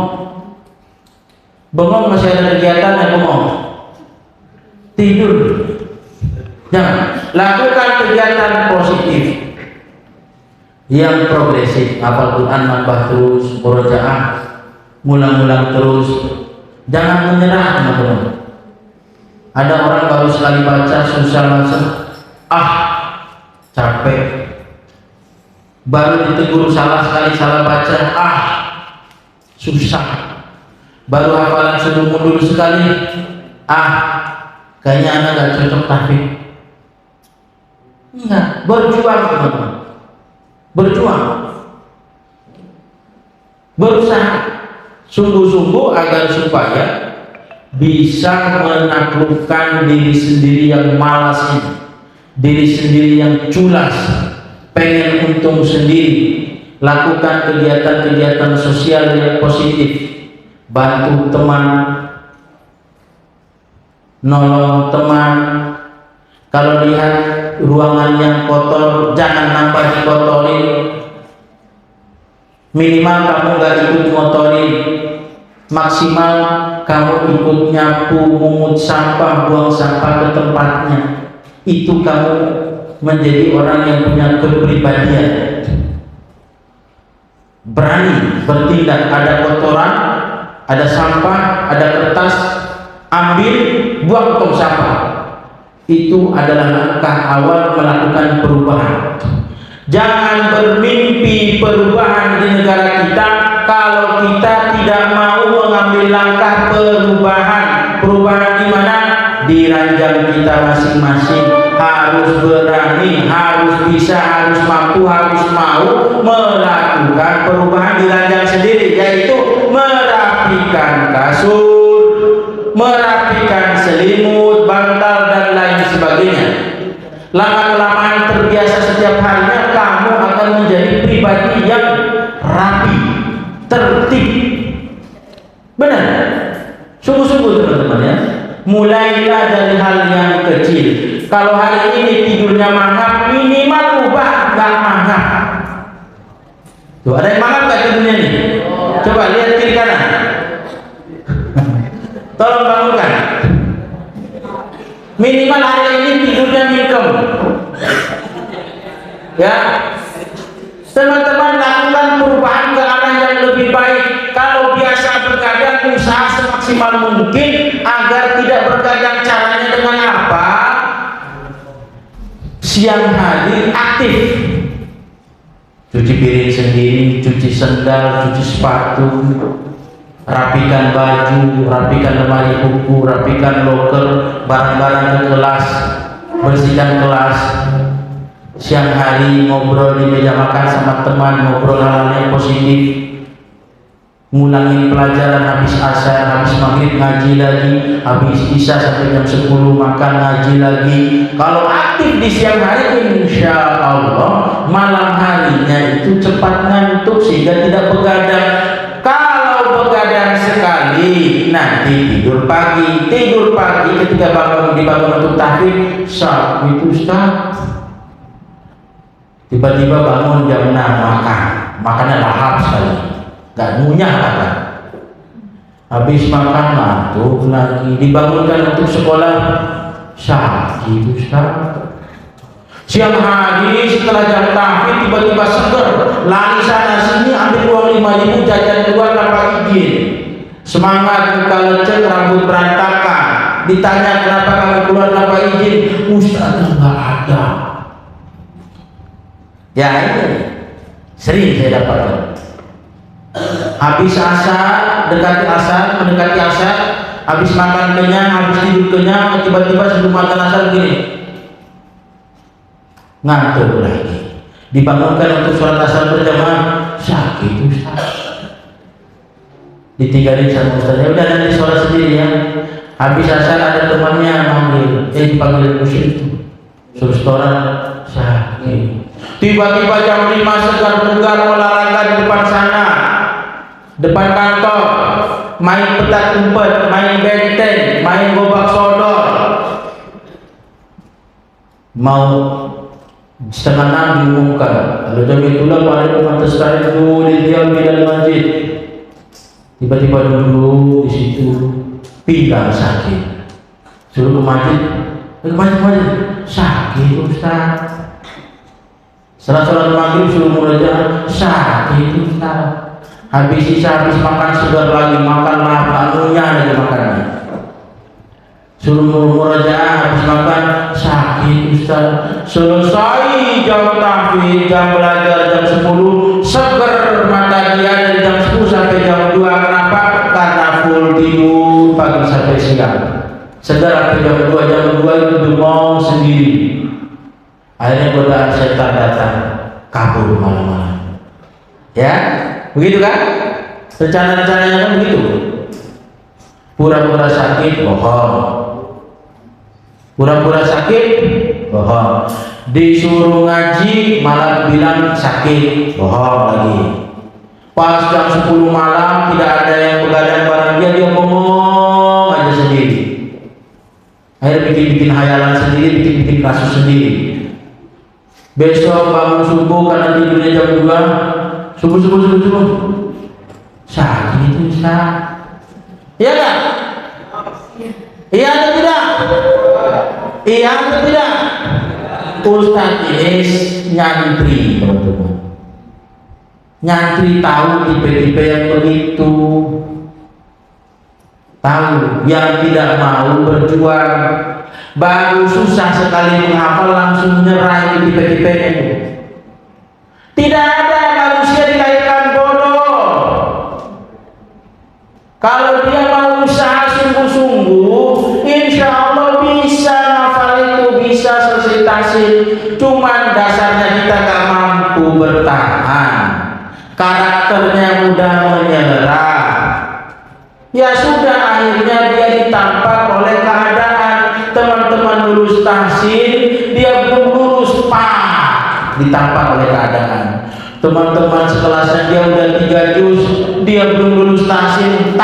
Bengong masih ada kegiatan yang bengong. Tidur. Jangan. Lakukan kegiatan positif yang progresif. Hafal Quran, nambah terus, murojaah, ngulang-ngulang terus. Jangan menyerah, teman-teman. Ada orang baru sekali baca susah langsung, capek. Baru ditegur salah sekali salah baca, susah. Baru hafalan sudah mundur sekali, kayaknya anak gak cocok tahfidz. Enggak, berjuang teman-teman. Berjuang, berusaha sungguh-sungguh agar supaya bisa menaklukkan diri sendiri yang malas ini, diri sendiri yang culas, pengen untung sendiri. Lakukan kegiatan-kegiatan sosial yang positif, bantu teman, nolong teman. Kalau lihat ruangan yang kotor, jangan nambah dikotorin. Minimal kamu gak ikut ngotorin, maksimal kamu ikut nyapu, mungut sampah, buang sampah ke tempatnya. Itu kamu menjadi orang yang punya kepribadian, berani bertindak. Ada kotoran, ada sampah, ada kertas, ambil, buang tong sampah. Itu adalah langkah awal melakukan perubahan. Jangan bermimpi perubahan di negara kita kalau kita tidak mau mengambil langkah perubahan. Perubahan di mana? Di ranjang kita masing-masing. Harus berani, harus bisa, harus mampu, harus mau melakukan perubahan di ranjang sendiri, yaitu merapikan kasur, merapikan selimut, bantal, dan lain sebagainya. Lama-kelamaan terbiasa setiap harinya, kamu akan menjadi pribadi yang rapi, tertib. Benar? Sungguh-sungguh teman-teman ya. Mulailah dari hal yang kecil. Kalau hari ini tidurnya mangap, minimal ubah nggak mangap. Tuh, ada yang mangap nggak tidurnya nih? Coba lihat kiri kanan. Tolong bangunkan. Minimal hari ini tidurnya mingkem. Ya, teman-teman, lakukan perubahan ke arah yang lebih baik. Kalau biasa bergadang, usaha semaksimal mungkin agar tidak bergadang. Caranya dengan apa? Siang hari aktif, cuci piring sendiri, cuci sendal, cuci sepatu, rapikan baju, rapikan lemari buku, rapikan loker, barang-barang ke kelas, bersihkan kelas. Siang hari ngobrol di meja makan sama teman, ngobrol hal-hal yang positif. Ngulangin pelajaran, habis asar, habis maghrib ngaji lagi, habis isya sampai jam 10 makan ngaji lagi. Kalau aktif di siang hari, insya Allah malam harinya itu cepat ngantuk sehingga tidak begadang. Kalau begadang sekali, nanti tidur pagi ketika dibangun untuk tahfidz, sakit Ustaz. Tiba-tiba bangun jam 6 makannya lahap sekali, gak ngunyah makan. Habis makan ngantuk lagi, dibangunkan untuk sekolah, sakit Ustaz. Siang hari setelah jam tahfidz tiba-tiba seger, lari sana sini, ambil uang 5.000 jajan keluar tanpa izin. Semangat, muka lecet, rambut berantakan. Ditanya kenapa kamu keluar tanpa izin, Ustaz nggak ada. Ya ini sering saya dapatkan. Habis asar, mendekati asar, habis makan kenyang, habis tidur kenyang, tiba-tiba sebelum makan asar begini, ngantuk lagi. Dibangunkan untuk sholat asar berjamaah, sakit Ustaz. ditinggalin sama ustaznya, udah nanti sholat sendiri ya. Habis asar ada temannya manggil, dipanggil musyrik, suruh setoran sakit. Tiba-tiba jam 5 segar bugar olahraga di depan sana, depan kantor, main petak umpet, main benteng, main gobak sodor. Mau setengah 6 diumumkan, kalau jam itulah pada umat sekali dulu diam di dalam masjid. Tiba-tiba duduk di situ, pinggang sakit, suruh ke masjid, sakit Ustaz. Setelah sholat maghrib suruh murojaah, sakit Ustaz. Habis isya, habis makan segar lagi, makan anunya lagi makannya. Suruh murojaah, habis makan sakit Ustaz. Selesai jam tahfidz, jam belajar jam 10, seger mata dia dari jam 10 sampai jam 2. Kenapa? Karena full tidur pagi sampai siang. Segar sampai jam 2, jam 2 itu bengong sendiri. Akhirnya godaan setan datang, kabur malam-malam. Ya, begitu kan? Rencana-rencananya kan begitu. Pura-pura sakit, bohong. Pura-pura sakit, bohong. Disuruh ngaji, malah bilang sakit, bohong lagi. Pas jam 10 malam tidak ada yang begadang bareng dia ngomong aja sendiri. Akhirnya bikin-bikin hayalan sendiri, bikin-bikin kasus sendiri. Besok bangun subuh karena tidurnya jam 2, subuh sakit itu Ustaz. Iya kan? Iya atau tidak? Iya atau tidak? Ustaz ini nyantri, teman-teman. Nyantri tahu tipe-tipe yang begitu, tahu yang tidak mau berjuang. Baru susah sekali menghafal langsung nyerah itu tipe-tipe itu. Tidak ada manusia dilahirkan bodoh. Kalau dia mau usaha sungguh-sungguh, insya Allah bisa hafal itu, bisa selesai tahsil. Cuman dasarnya kita gak mampu bertahan, karakternya mudah menyerah. Ya sudah, akhirnya dia ditampak oleh keadaan. Teman-teman lulus tahsil, dia belum lulus, ditampak oleh keadaan. Teman-teman sekelasnya dia udah 3 juz, dia belum lulus tahsil,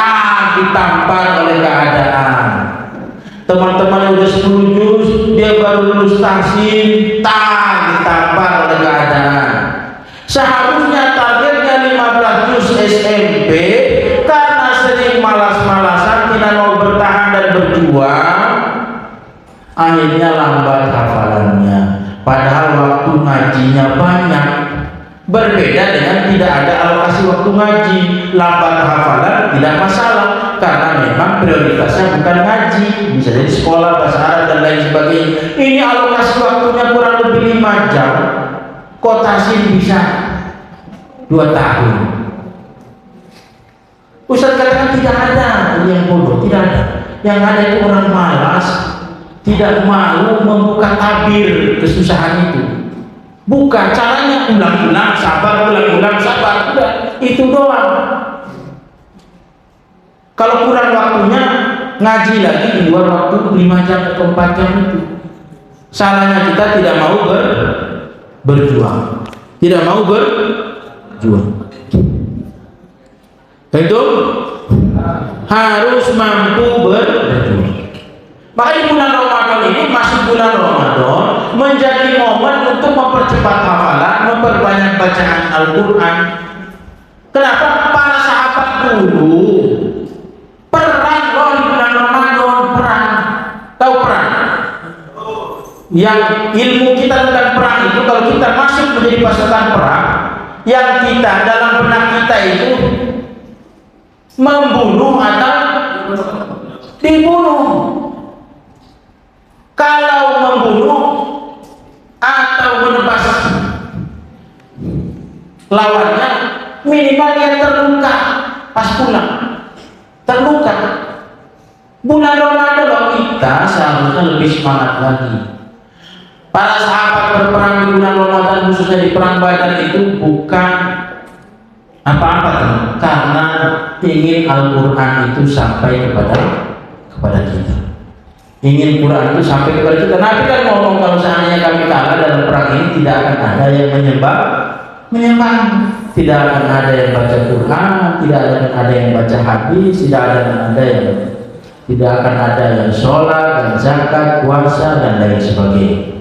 ditampak oleh keadaan. Teman-teman udah 10 juz, dia baru lulus tahsil, ditampak oleh keadaan. Seharusnya targetnya 15 juz SMP, karena sering malas-malasan, tidak mau bertahan dan berjuang, akhirnya lambat hafalannya. Padahal waktu ngajinya banyak. Berbeda dengan tidak ada alokasi waktu ngaji. Lambat hafalan tidak masalah, karena memang prioritasnya bukan ngaji, bisa jadi sekolah, bahasa Arab dan lain sebagainya. Ini alokasi waktunya kurang lebih 5 jam, kok tahsil bisa 2 tahun. Ustaz katakan tidak ada yang bodoh, tidak ada. Yang ada itu orang malas, tidak mau membuka tabir kesusahan itu. Bukan caranya ulang-ulang sabar, ulang-ulang sabar, udah itu doang. Kalau kurang waktunya, ngaji lagi di luar waktu 5 jam atau 4 jam itu. Salahnya kita tidak mau berjuang, tidak mau berjuang. Itu harus mampu berjuang. Makanya bulan Ramadan ini, masih bulan Ramadan, menjadi momen untuk mempercepat hafalan, memperbanyak bacaan Al-Quran. Kenapa? Para sahabat dulu perang loh di bulan Ramadan, perang. Tahu perang? Yang ilmu kita tentang perang itu, kalau kita masuk menjadi pasukan perang, yang kita dalam benak kita itu membunuh atau dibunuh. Kalau membunuh atau menebas lawannya, minimal dia terluka pas pulang, terluka. Bulan Ramadan kita seharusnya lebih semangat lagi. Para sahabat berperang di bulan Ramadan, khususnya di perang Badar itu bukan apa-apa, karena ingin Al-Quran itu sampai kepada kita. Ingin Quran itu sampai kepada kita. Nabi kan ngomong kalau seandainya kami kalah dalam perang ini tidak akan ada yang menyembah, tidak akan ada yang baca Quran, tidak akan ada yang baca hadis, tidak akan ada yang sholat dan zakat, puasa dan lain sebagainya.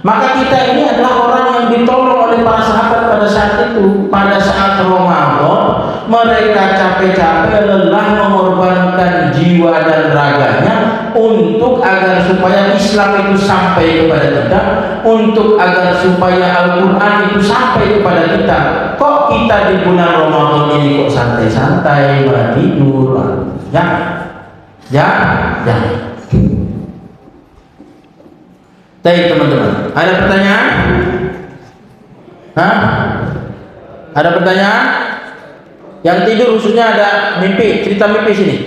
Maka kita ini adalah orang yang ditolong oleh para sahabat pada saat itu. Pada saat Ramadan mereka capek-capek lelah mengorbankan jiwa dan raganya untuk agar supaya Islam itu sampai kepada kita, untuk agar supaya Al-Quran itu sampai kepada kita. Kok kita di bulan Ramadan ini kok santai-santai, malah tidur? Jangan. Baik teman-teman, ada pertanyaan? Ada pertanyaan? Yang tidur khususnya ada mimpi, cerita mimpi sini.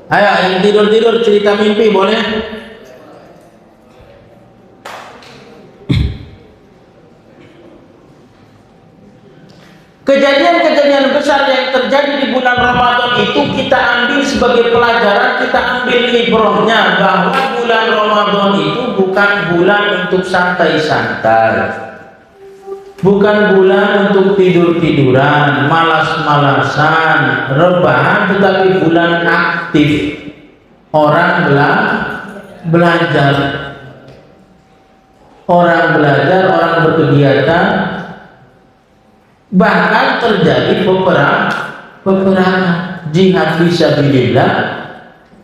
Ayo, yang tidur cerita mimpi boleh? Kejadian-kejadian besar yang terjadi di bulan Ramadan itu kita ambil sebagai pelajaran, kita ambil ibrohnya bahwa bulan Ramadan itu bukan bulan untuk santai-santai, bukan bulan untuk tidur-tiduran, malas-malasan, rebahan, tetapi bulan aktif. Orang belajar, orang berkegiatan. Bahkan terjadi peperangan, jihad fisabilillah,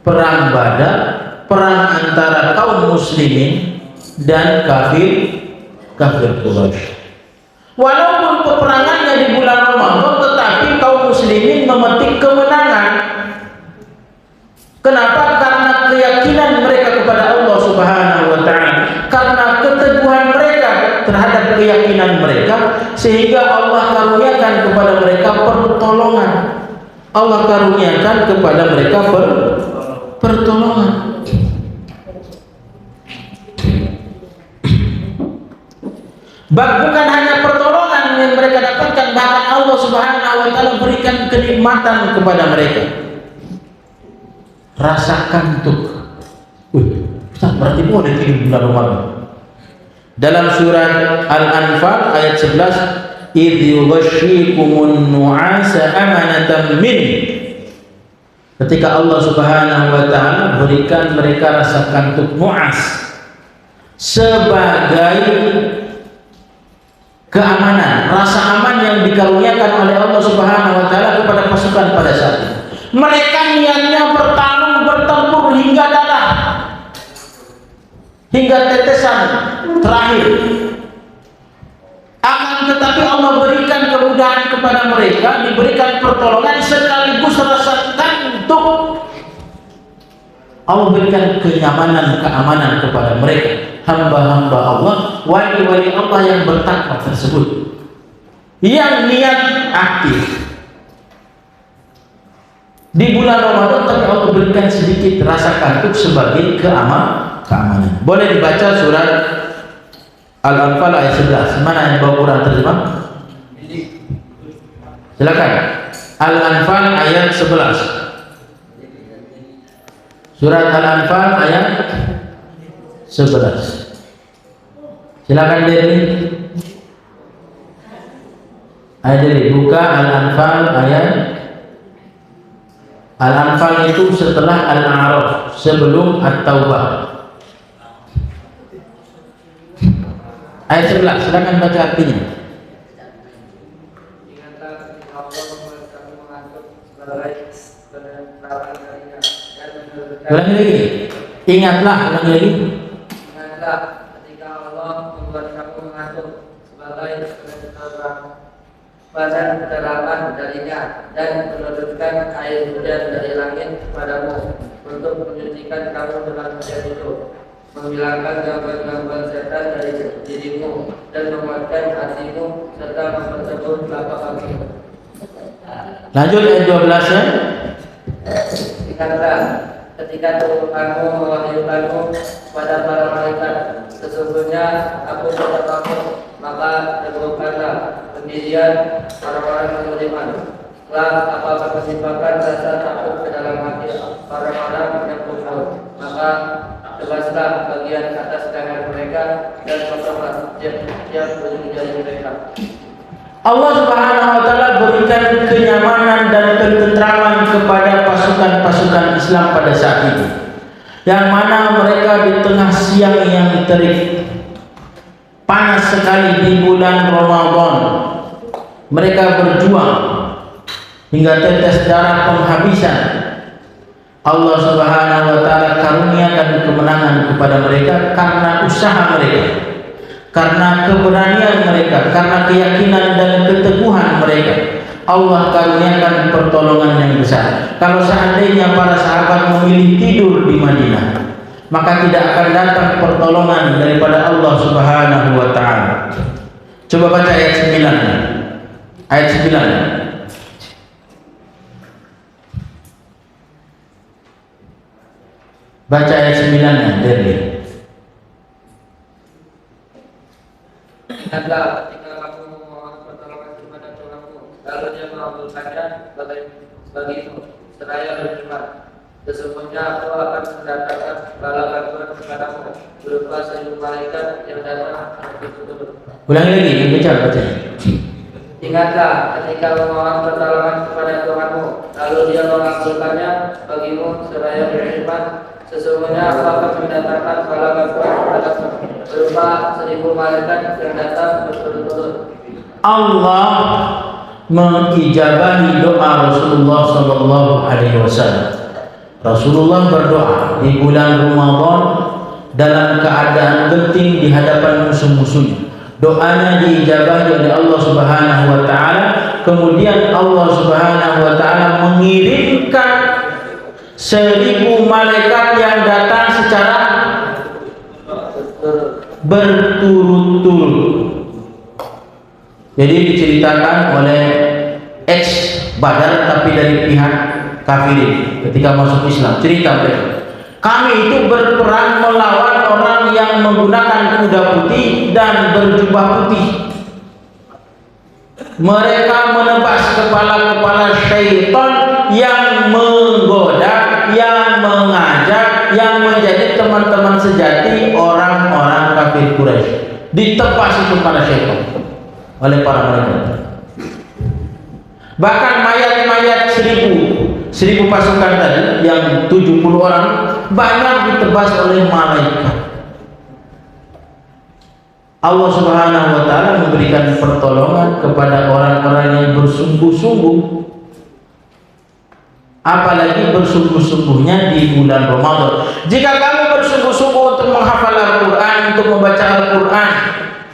perang Badar, perang antara kaum muslimin dan kafir Quraisy. Walaupun peperangannya di bulan Ramadan, tetapi kaum muslimin memetik kemenangan. Kenapa? Karena keyakinan mereka kepada Allah Subhanahu wa taala, karena keteguhan mereka terhadap keyakinan mereka, sehingga Allah karuniakan kepada mereka pertolongan. Allah karuniakan kepada mereka pertolongan. Bukan hanya pertolongan yang mereka dapatkan, bahkan Allah Subhanahu wa taala berikan kenikmatan kepada mereka. Rasakan tuh. Ustaz, berarti boleh tidur bulan Ramadan. Dalam surat Al-Anfal ayat 11, idh yughashshikumun nu'asa amanatan min. Ketika Allah Subhanahu wa taala berikan mereka rasa kantuk nu'as sebagai keamanan, rasa aman yang dikaruniakan oleh Allah Subhanahu wa taala kepada pasukan pada saat itu. Mereka niatnya bertempur hingga darah, hingga tetesan terakhir. Akan tetapi Allah berikan kemudahan kepada mereka, diberikan pertolongan sekaligus rasa kantuk. Allah berikan kenyamanan, keamanan kepada mereka, hamba-hamba Allah, wali-wali Allah yang bertakwa tersebut, yang niat aktif di bulan Ramadan, tapi Allah berikan sedikit rasa kantuk sebagai keamanan. Boleh dibaca surat Al-Anfal ayat 11. Mana yang bawa Quran terjemah? Silakan. Al-Anfal ayat 11. Surat Al-Anfal ayat 11. Silakan Dewi. Ayo Dewi, buka Al-Anfal ayat. Al-Anfal itu setelah Al-A'raf, sebelum At-Taubah. Ayat 11, silakan baca artinya. Ulangi lagi. Ingatlah, ulangi lagi. Ingatlah ketika Allah membuat kamu mengantuk sebagai badan kedalaman darinya dan menurunkan air hujan dari langit kepadamu untuk menyucikan kamu dengan hujan itu, menghilangkan gangguan-gangguan setan dari dirimu dan menguatkan hatimu serta memperteguh telapak kakimu. Lanjut ayat 12 ya. Ingatlah ketika Tuhanmu mewahyukanmu pada para malaikat, sesungguhnya aku bersamamu maka teguhkanlah pendirian orang-orang yang beriman. Setelah apabila kesimpakan rasa takut ke dalam hati orang-orang yang kufur, maka tebaslah bagian atas tangan mereka dan potonglah tiap ujung jari mereka. Allah Subhanahu wa taala berikan kenyamanan dan ketentraman kepada pasukan-pasukan Islam pada saat itu, yang mana mereka di tengah siang yang terik, panas sekali di bulan Ramadan, mereka berjuang hingga tetes darah penghabisan. Allah Subhanahu wa taala karuniakan kemenangan kepada mereka karena usaha mereka, karena keberanian mereka, karena keyakinan dan keteguhan mereka. Allah karuniakan pertolongan yang besar. Kalau seandainya para sahabat memilih tidur di Madinah, maka tidak akan datang pertolongan daripada Allah Subhanahu wa taala. Coba baca ayat 9. Ayat 9. Baca ayat 9-nya, Derli. Ingatlah ketika kamu memohon pertolongan kepada Tuhanmu, lalu Dia mengabulkannya bagimu seraya beriman. Sesungguhnya Aku akan mendatangkan bala bantuan kepadamu berupa 1.000 malaikat yang datang berturut-turut. Ulangi lagi, baca. Ingatlah ketika memohon pertolongan kepada Tuhanmu, lalu Dia mengabulkannya bagimu seraya beriman. Sesungguhnya Aku akan mendatangkan bala bantuan kepadamu berupa 1.000 malaikat yang datang berturut-turut. Allah mengijabahi doa Rasulullah sallallahu alaihi wasallam. Rasulullah berdoa di bulan Ramadan dalam keadaan genting di hadapan musuh-musuhnya. Doanya diijabahi oleh Allah Subhanahu wa taala. Kemudian Allah Subhanahu wa taala mengirimkan 1.000 malaikat yang datang secara berturut-turut. Jadi diceritakan oleh ex Badar tapi dari pihak kafirin ketika masuk Islam. Cerita mereka, kami itu berperang melawan orang yang menggunakan kuda putih dan berjubah putih. Mereka menebas kepala-kepala syaitan yang menggoda, yang mengajak, yang menjadi teman-teman sejati orang-orang kafir Quraisy. Ditebas itu para syaitan oleh para malaikat. Bahkan mayat-mayat 1.000 pasukan tadi yang 70 orang banyak ditebas oleh malaikat. Allah Subhanahu wa taala memberikan pertolongan kepada orang-orang yang bersungguh-sungguh, apalagi bersungguh-sungguhnya di bulan Ramadan. Jika kamu bersungguh-sungguh untuk menghafal Al-Quran, untuk membaca Al-Quran,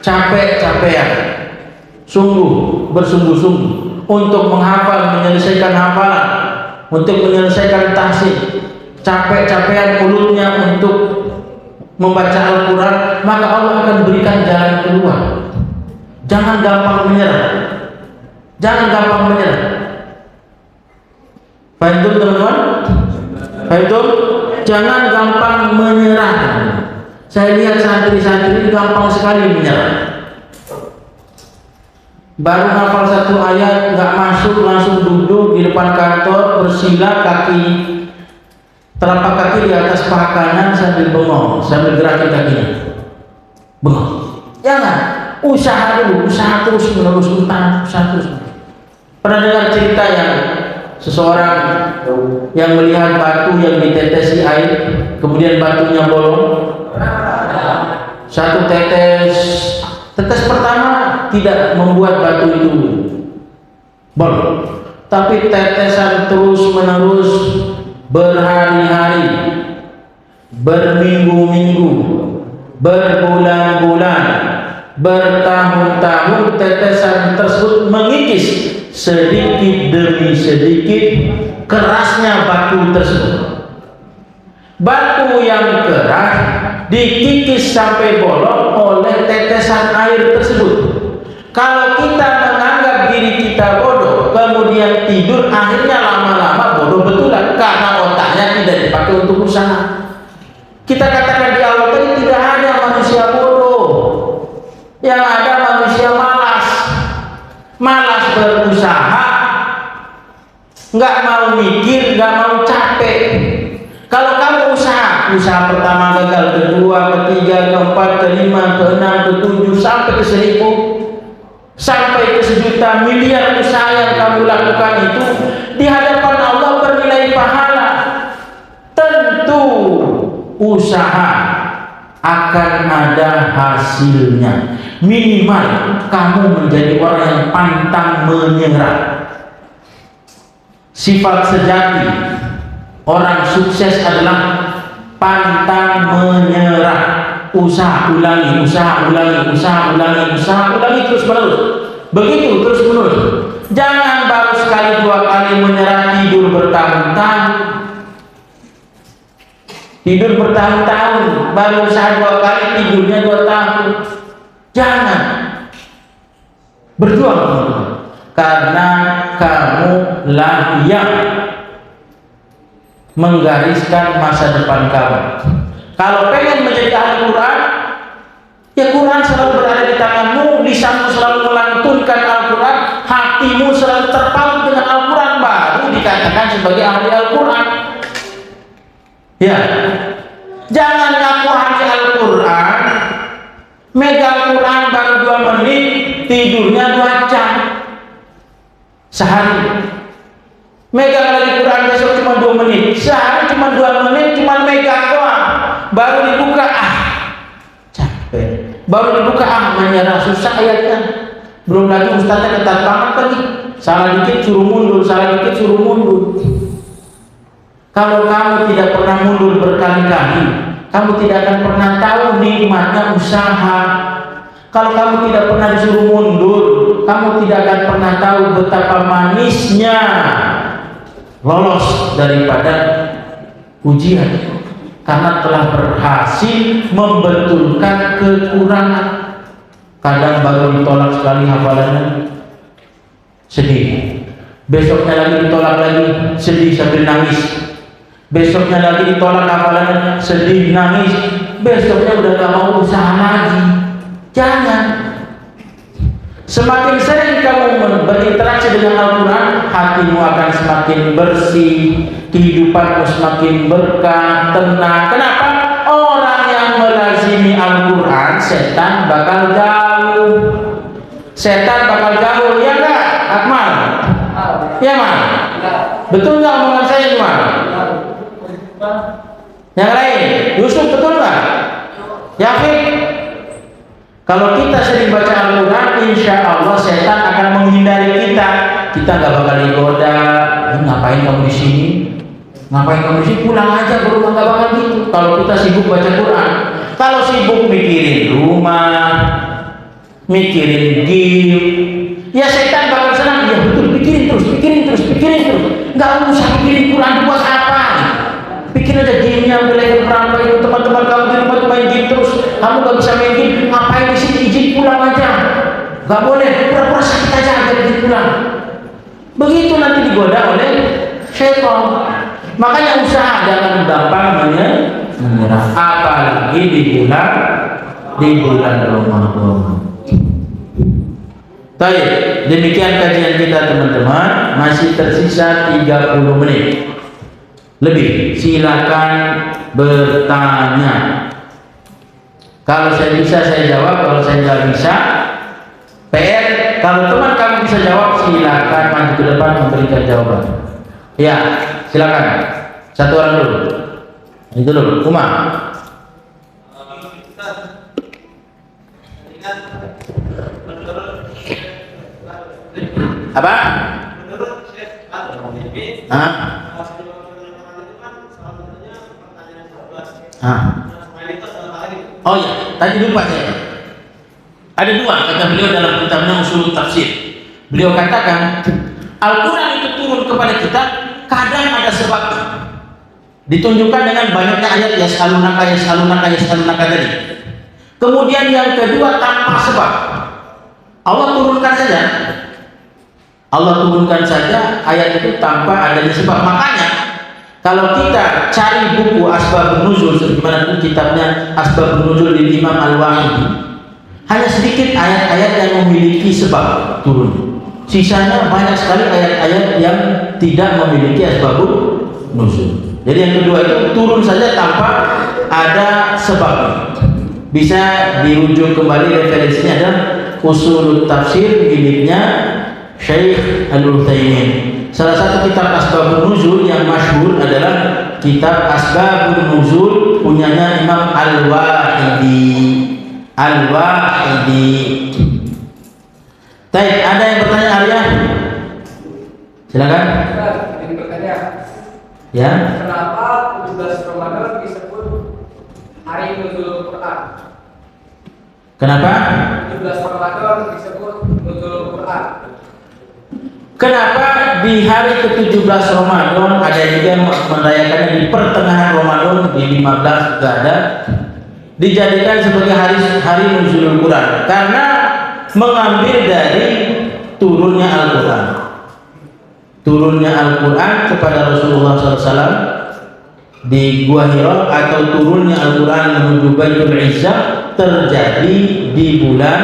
capek-capekan, sungguh bersungguh-sungguh untuk menghafal, menyelesaikan hafalan, untuk menyelesaikan tahsin, capek-capekan mulutnya untuk membaca Al-Quran, maka Allah akan berikan jalan keluar. Jangan gampang menyerah. Jangan gampang menyerah. Paham teman-teman? Paham? Jangan gampang menyerah. Saya lihat santri-santri gampang sekali menyerah. Baru hafal 1 ayat, nggak masuk, langsung duduk di depan kantor, bersila kaki, telapak kaki di atas paha kanan sambil bengong, sambil gerakin kakinya. Bengong. Jangan. Usaha dulu, usaha terus menerus, usaha terus. Pernah dengar cerita yang seseorang yang melihat batu yang ditetesi air, kemudian batunya bolong? Satu tetes pertama tidak membuat batu itu bolong, tapi tetesan terus menerus, berhari-hari, berminggu-minggu, berbulan-bulan, bertahun-tahun, tetesan tersebut mengikis sedikit demi sedikit kerasnya batu tersebut. Batu yang keras dikikis sampai bolong oleh tetesan air tersebut. Kalau kita menganggap diri kita bodoh, kemudian tidur, akhirnya lama-lama bodoh betulan karena otaknya tidak dipakai untuk usaha. Kita katakan di awal tadi tidak ada manusia bodoh. Yang ada nggak mau mikir, nggak mau capek. Kalau kamu usaha pertama gagal, kedua, ketiga, keempat, kelima, keenam, ketujuh, sampai ke 1000, sampai ke 1.000.000, miliar usaha yang kamu lakukan itu di hadapan Allah bernilai pahala. Tentu usaha akan ada hasilnya. Minimal kamu menjadi orang yang pantang menyerah. Sifat sejati orang sukses adalah pantang menyerah. Usaha ulangi, usaha ulangi, usaha ulangi, usaha ulangi terus menerus. Begitu terus menerus. Jangan baru sekali 2 kali menyerah, tidur bertahun-tahun. Tidur bertahun-tahun, baru usaha 2 kali, tidurnya 2 tahun. Jangan. Berjuang teman-teman. Karena kamu lah yang menggariskan masa depan kamu. Kalau pengen menjadi ahli Quran, ya Quran selalu berada di tanganmu, lisanmu selalu melantunkan Al-Quran, hatimu selalu terpaut dengan Al-Quran, baru dikatakan sebagai ahli Al-Quran. Ya, jangan ngaku ahli Al-Quran, megang Quran baru 2 menit, tidurnya 2 jam sehari. Megang lagi Quran besok cuma 2 menit, sehari cuma 2 menit, cuma megang doang. Baru dibuka, capek. Baru dibuka, menyerah, susah ayatnya. Belum lagi ustaznya ketat banget lagi. Salah dikit suruh mundur, salah dikit suruh mundur. Kalau kamu tidak pernah mundur berkali-kali, kamu tidak akan pernah tahu nikmatnya usaha. Kalau kamu tidak pernah disuruh mundur, kamu tidak akan pernah tahu betapa manisnya lolos daripada ujian, karena telah berhasil membetulkan kekurangan. Kadang baru ditolak sekali hafalannya, sedih. Besoknya lagi ditolak lagi, sedih sambil nangis. Besoknya lagi ditolak hafalannya, sedih, nangis. Besoknya udah gak mau usaha lagi. Jangan. Semakin sering kamu berinteraksi dengan Al-Quran, hatimu akan semakin bersih, kehidupanmu semakin berkah, tenang. Kenapa? Orang yang melazimi Al-Quran, setan bakal jauh. Setan bakal jauh, ya enggak, Akmal? Ya, Mal? Betul nggak omongan saya, Mal? Yang lain, Yusuf, betul nggak? Yafiq? Kalau kita sering baca Al-Quran, insya Allah setan akan menghindari kita. Kita nggak bakal digoda. Ngapain kamu di sini? Ngapain kamu di sini? Pulang aja ke rumah, nggak bakal gitu. Kalau kita sibuk baca Quran, kalau sibuk mikirin rumah, mikirin game, ya setan bakal senang. Ya betul, pikirin terus, pikirin terus, pikirin terus. Nggak usah pikirin Quran buat apa? Pikir aja gamenya, udah lagi perang itu teman-teman kamu di rumah tuh main game terus. Kamu gak bisa main game, ngapain di sini? Izin pulang aja. Gak boleh, pura-pura sakit aja agar izin pulang. Begitu nanti digoda oleh setan. Makanya usaha jangan gampang menyerah. Apalagi di bulan Ramadan. Baik, demikian kajian kita teman-teman. Masih tersisa 30 menit lebih. Silakan bertanya. Kalau saya bisa saya jawab, kalau saya nggak bisa PR. Kalau teman kamu bisa jawab, silakan maju ke depan memberikan jawaban. Ya, silakan. Satu orang dulu. Itu dulu, Umar. Apa? Oh ya, tadi lupa saya. Ada 2 kata beliau dalam kitabnya Ushul Tafsir. Beliau katakan Al-Quran itu turun kepada kita kadang ada sebab. Ditunjukkan dengan banyaknya ayat yas'alunaka tadi. Kemudian yang kedua tanpa sebab. Allah turunkan saja ayat itu tanpa adanya sebab. Makanya kalau kita cari buku Asbabun Nuzul, sebagaimana itu kitabnya Asbabun Nuzul di Imam Al-Wahidi, hanya sedikit ayat-ayat yang memiliki sebab turun. Sisanya banyak sekali ayat-ayat yang tidak memiliki asbabun nuzul. Jadi yang kedua itu turun saja tanpa ada sebab. Bisa dirujuk kembali referensinya ada Ushul Tafsir miliknya Syekh Al-Utsaimin. Salah satu kitab Asbabun Nuzul yang masyhur adalah kitab Asbabun Nuzul punyanya Imam Al-Wahidi. Al-Wahidi. Baik, ada yang bertanya Arya? Silakan. Jadi bertanya, Ya. kenapa 17 Ramadan disebut hari nuzul Quran? Kenapa? 17 Ramadan disebut nuzul Quran. Kenapa di hari ke-17 Ramadan ada juga merayakannya di pertengahan Ramadan di 15 juga ada dijadikan sebagai hari nuzulul Quran karena mengambil dari turunnya Al-Quran. Turunnya Al-Quran kepada Rasulullah SAW di Gua Hira atau turunnya Al-Quran menuju Baitul Izzah terjadi di bulan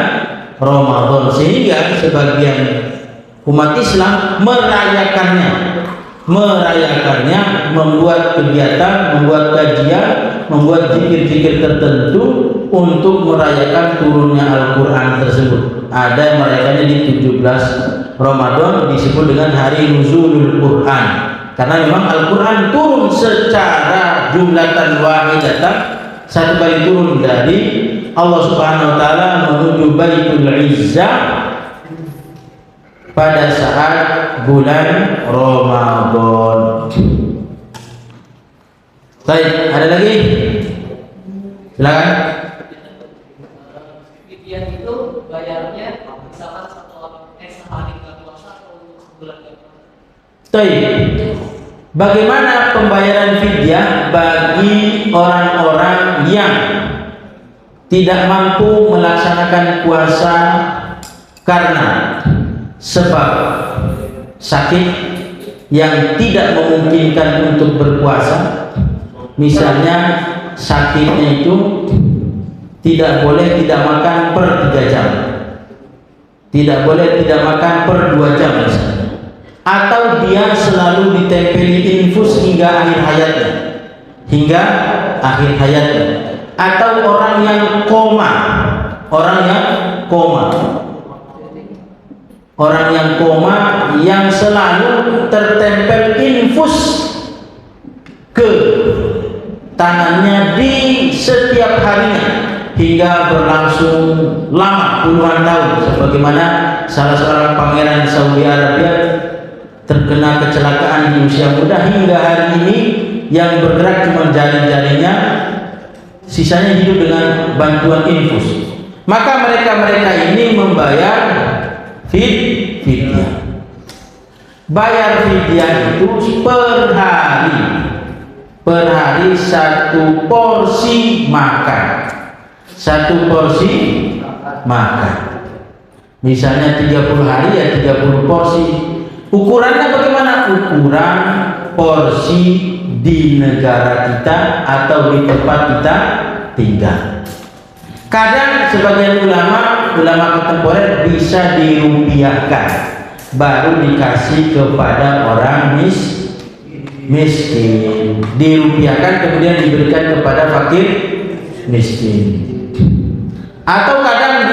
Ramadan, sehingga sebagian umat Islam merayakannya, membuat kegiatan, membuat kajian, membuat zikir-zikir tertentu untuk merayakan turunnya Al-Quran tersebut. Ada yang merayakannya di 17 Ramadan disebut dengan hari nuzulul Quran karena memang Al-Quran turun secara jumlatan wahidatan, satu kali turun dari Allah Subhanahu wa taala menuju Baitul Izzah pada saat bulan Ramadan. Baik, ada lagi? Silakan. Fidyah itu bayarnya misalkan sehari nggak puasa atau sebulan nggak puasa. Baik. Bagaimana pembayaran fidyah bagi orang-orang yang tidak mampu melaksanakan puasa karena sebab sakit yang tidak memungkinkan untuk berpuasa? Misalnya sakitnya itu tidak boleh tidak makan per 3 jam, tidak boleh tidak makan per 2 jam misalnya, atau dia selalu ditempeli infus hingga akhir hayatnya, atau orang yang koma, yang selalu tertempel infus ke tangannya di setiap harinya hingga berlangsung lama puluhan tahun, sebagaimana salah seorang pangeran Saudi Arabia terkena kecelakaan di usia muda hingga hari ini yang bergerak cuma jari-jarinya, sisanya hidup dengan bantuan infus. Maka mereka ini membayar fidyah. Bayar fidyah itu per hari 1 porsi makan. Misalnya 30 hari ya 30 porsi. Ukurannya bagaimana? Ukuran porsi di negara kita atau di tempat kita tinggal. Kadang sebagian ulama kontemporer bisa dirupiahkan, baru dikasih kepada orang miskin, dirupiahkan kemudian diberikan kepada fakir miskin. Atau kadang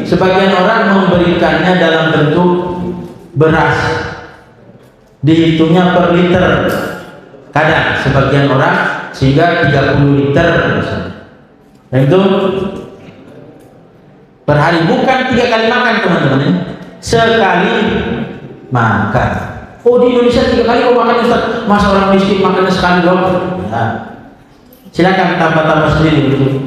sebagian orang memberikannya dalam bentuk beras, dihitungnya per liter. Kadang sebagian orang sehingga 30 liter misalnya. Dan itu per hari, bukan 3 kali makan teman-teman ya. Sekali makan. Oh, di Indonesia 3 kali kok makan Ustaz? Masa orang miskin makannya sekali doang? Nah, silakan tambah-tambah sendiri begitu.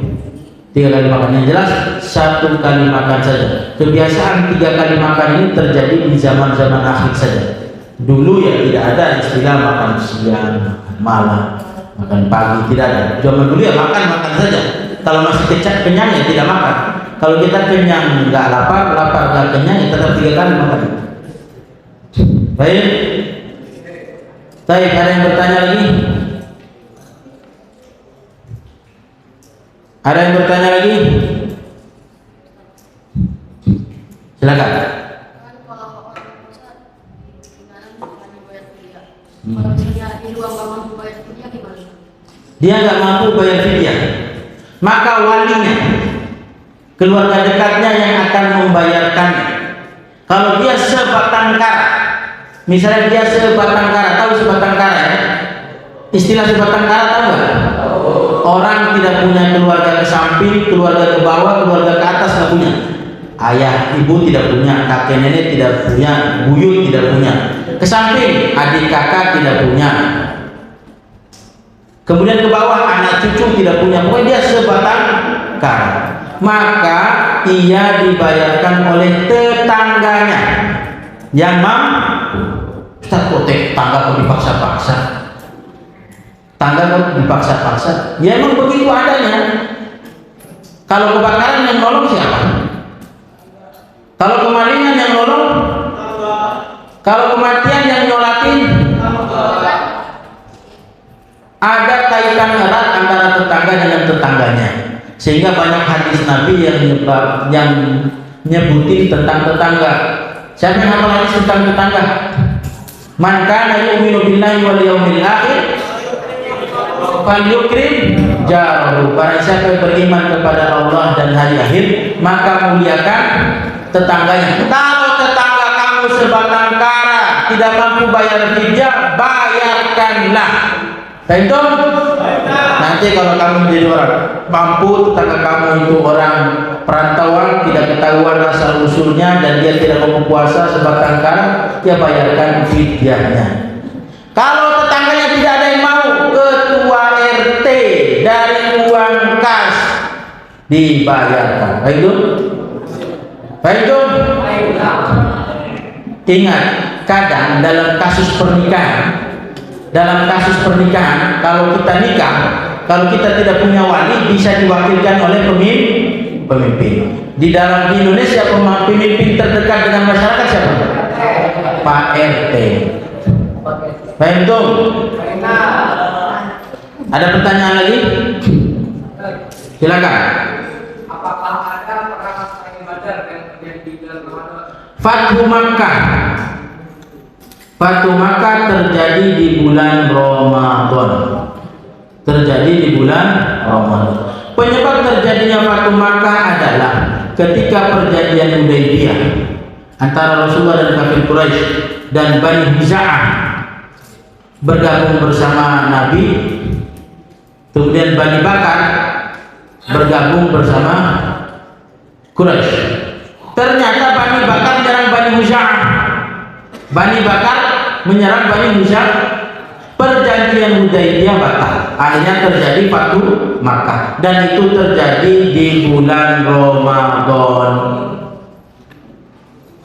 3 kali makan, yang jelas 1 kali makan saja. Kebiasaan 3 kali makan ini terjadi di zaman-zaman akhir saja. Dulu ya tidak ada istilah makan siang, makan malam, makan pagi, tidak ada. Zaman dulu ya makan saja. Kalau masih kenyang ya tidak makan. Kalau kita kenyang nggak lapar nggak kenyang ya tetap 3 kali makan. Baik. Ada yang bertanya lagi? Ada yang bertanya lagi? Silakan. Kalau orang puasa gimana bukan dibayar fidyah? dia nggak mampu bayar fidyah, maka walinya, keluarga dekatnya yang akan membayarkannya. Kalau dia sebatang kara, misalnya dia sebatang kara, tahu sebatang kara ya? Istilah sebatang kara tahu nggak? Orang tidak punya keluarga ke samping, keluarga ke bawah, keluarga ke atas nggak punya. Ayah, ibu tidak punya, kakek nenek tidak punya, buyut tidak punya. Ke samping, adik kakak tidak punya. Kemudian ke bawah, anak cucu tidak punya. Pokoknya dia sebatang kara. Maka ia dibayarkan oleh tetangganya yang Ustaz, kok tangga kok dipaksa-paksa? Tangga kok dipaksa-paksa? Ya emang begitu adanya. Kalau kebakaran yang nolong siapa? Kalau kemalingan yang nolong? Kalau kematian yang nyolatin? Ada kaitan erat antara tetangga dengan tetangganya, sehingga banyak hadis Nabi yang nyebutin tentang tetangga. Siapa yang hafal hadis tentang tetangga? Man kana yu'minu billahi wal yawmil akhir falyukrim jarahu. Barang siapa yang beriman kepada Allah dan hari akhir, maka muliakan tetangganya. Kalau tetangga kamu sebatang kara, tidak mampu bayar fidyah, bayarkanlah. Itu nanti kalau kamu menjadi orang mampu, tetangga kamu itu orang perantauan, tidak ketahuan asal usulnya dan dia tidak mampu puasa sebatang kara, dia bayarkan fidyahnya. Kalau tetangganya tidak ada yang mau, ketua RT dari uang kas dibayarkan. Baik itu. Ingat, kadang dalam kasus pernikahan, kalau kita nikah, kalau kita tidak punya wali, bisa diwakilkan oleh pemimpin. Di dalam Indonesia, pemimpin terdekat dengan masyarakat siapa? Pak RT. Baik itu. Ada pertanyaan lagi? Silakan. Apakah ada perang Badar yang terjadi di bulan Ramadan? Fathu Makkah terjadi di bulan Ramadan. Penyebab terjadinya Fathu Makkah adalah ketika perjanjian Hudaybiyah antara Rasulullah dan kafir Quraisy dan Bani Hiza'ah bergabung bersama Nabi. Kemudian Bani Bakar bergabung bersama Quraisy. Ternyata Bani Bakar menyerang Bani Hiza'ah. Bani Bakar menyerang Bani Hiza'ah. Perjanjian Hudaybiyah batal. Akhirnya terjadi Fathu Makkah, dan itu terjadi di bulan Ramadan.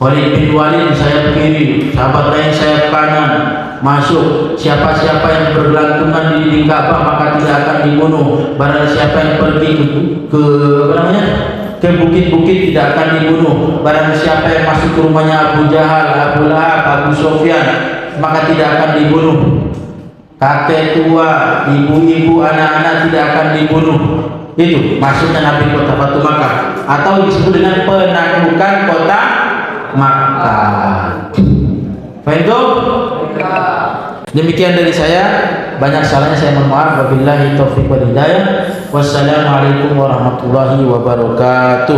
Khalid bin Walid di sayap kiri, sahabat lain sayap kanan masuk. Siapa-siapa yang bergelantungan di dinding Ka'bah maka tidak akan dibunuh. Barang siapa yang pergi ke bukit-bukit tidak akan dibunuh. Barang siapa yang masuk ke rumahnya Abu Jahal, Abu Lahab, Abu Sufyan maka tidak akan dibunuh. Kakek tua, ibu-ibu, anak-anak tidak akan dibunuh. Itu maksudnya Nabi kota Fathu Makkah, atau disebut dengan penaklukan kota Makkah. Baik itu. Demikian dari saya. Banyak salahnya saya mohon maaf. Wabillahi taufiq wal hidayah. Wassalamualaikum warahmatullahi wabarakatuh.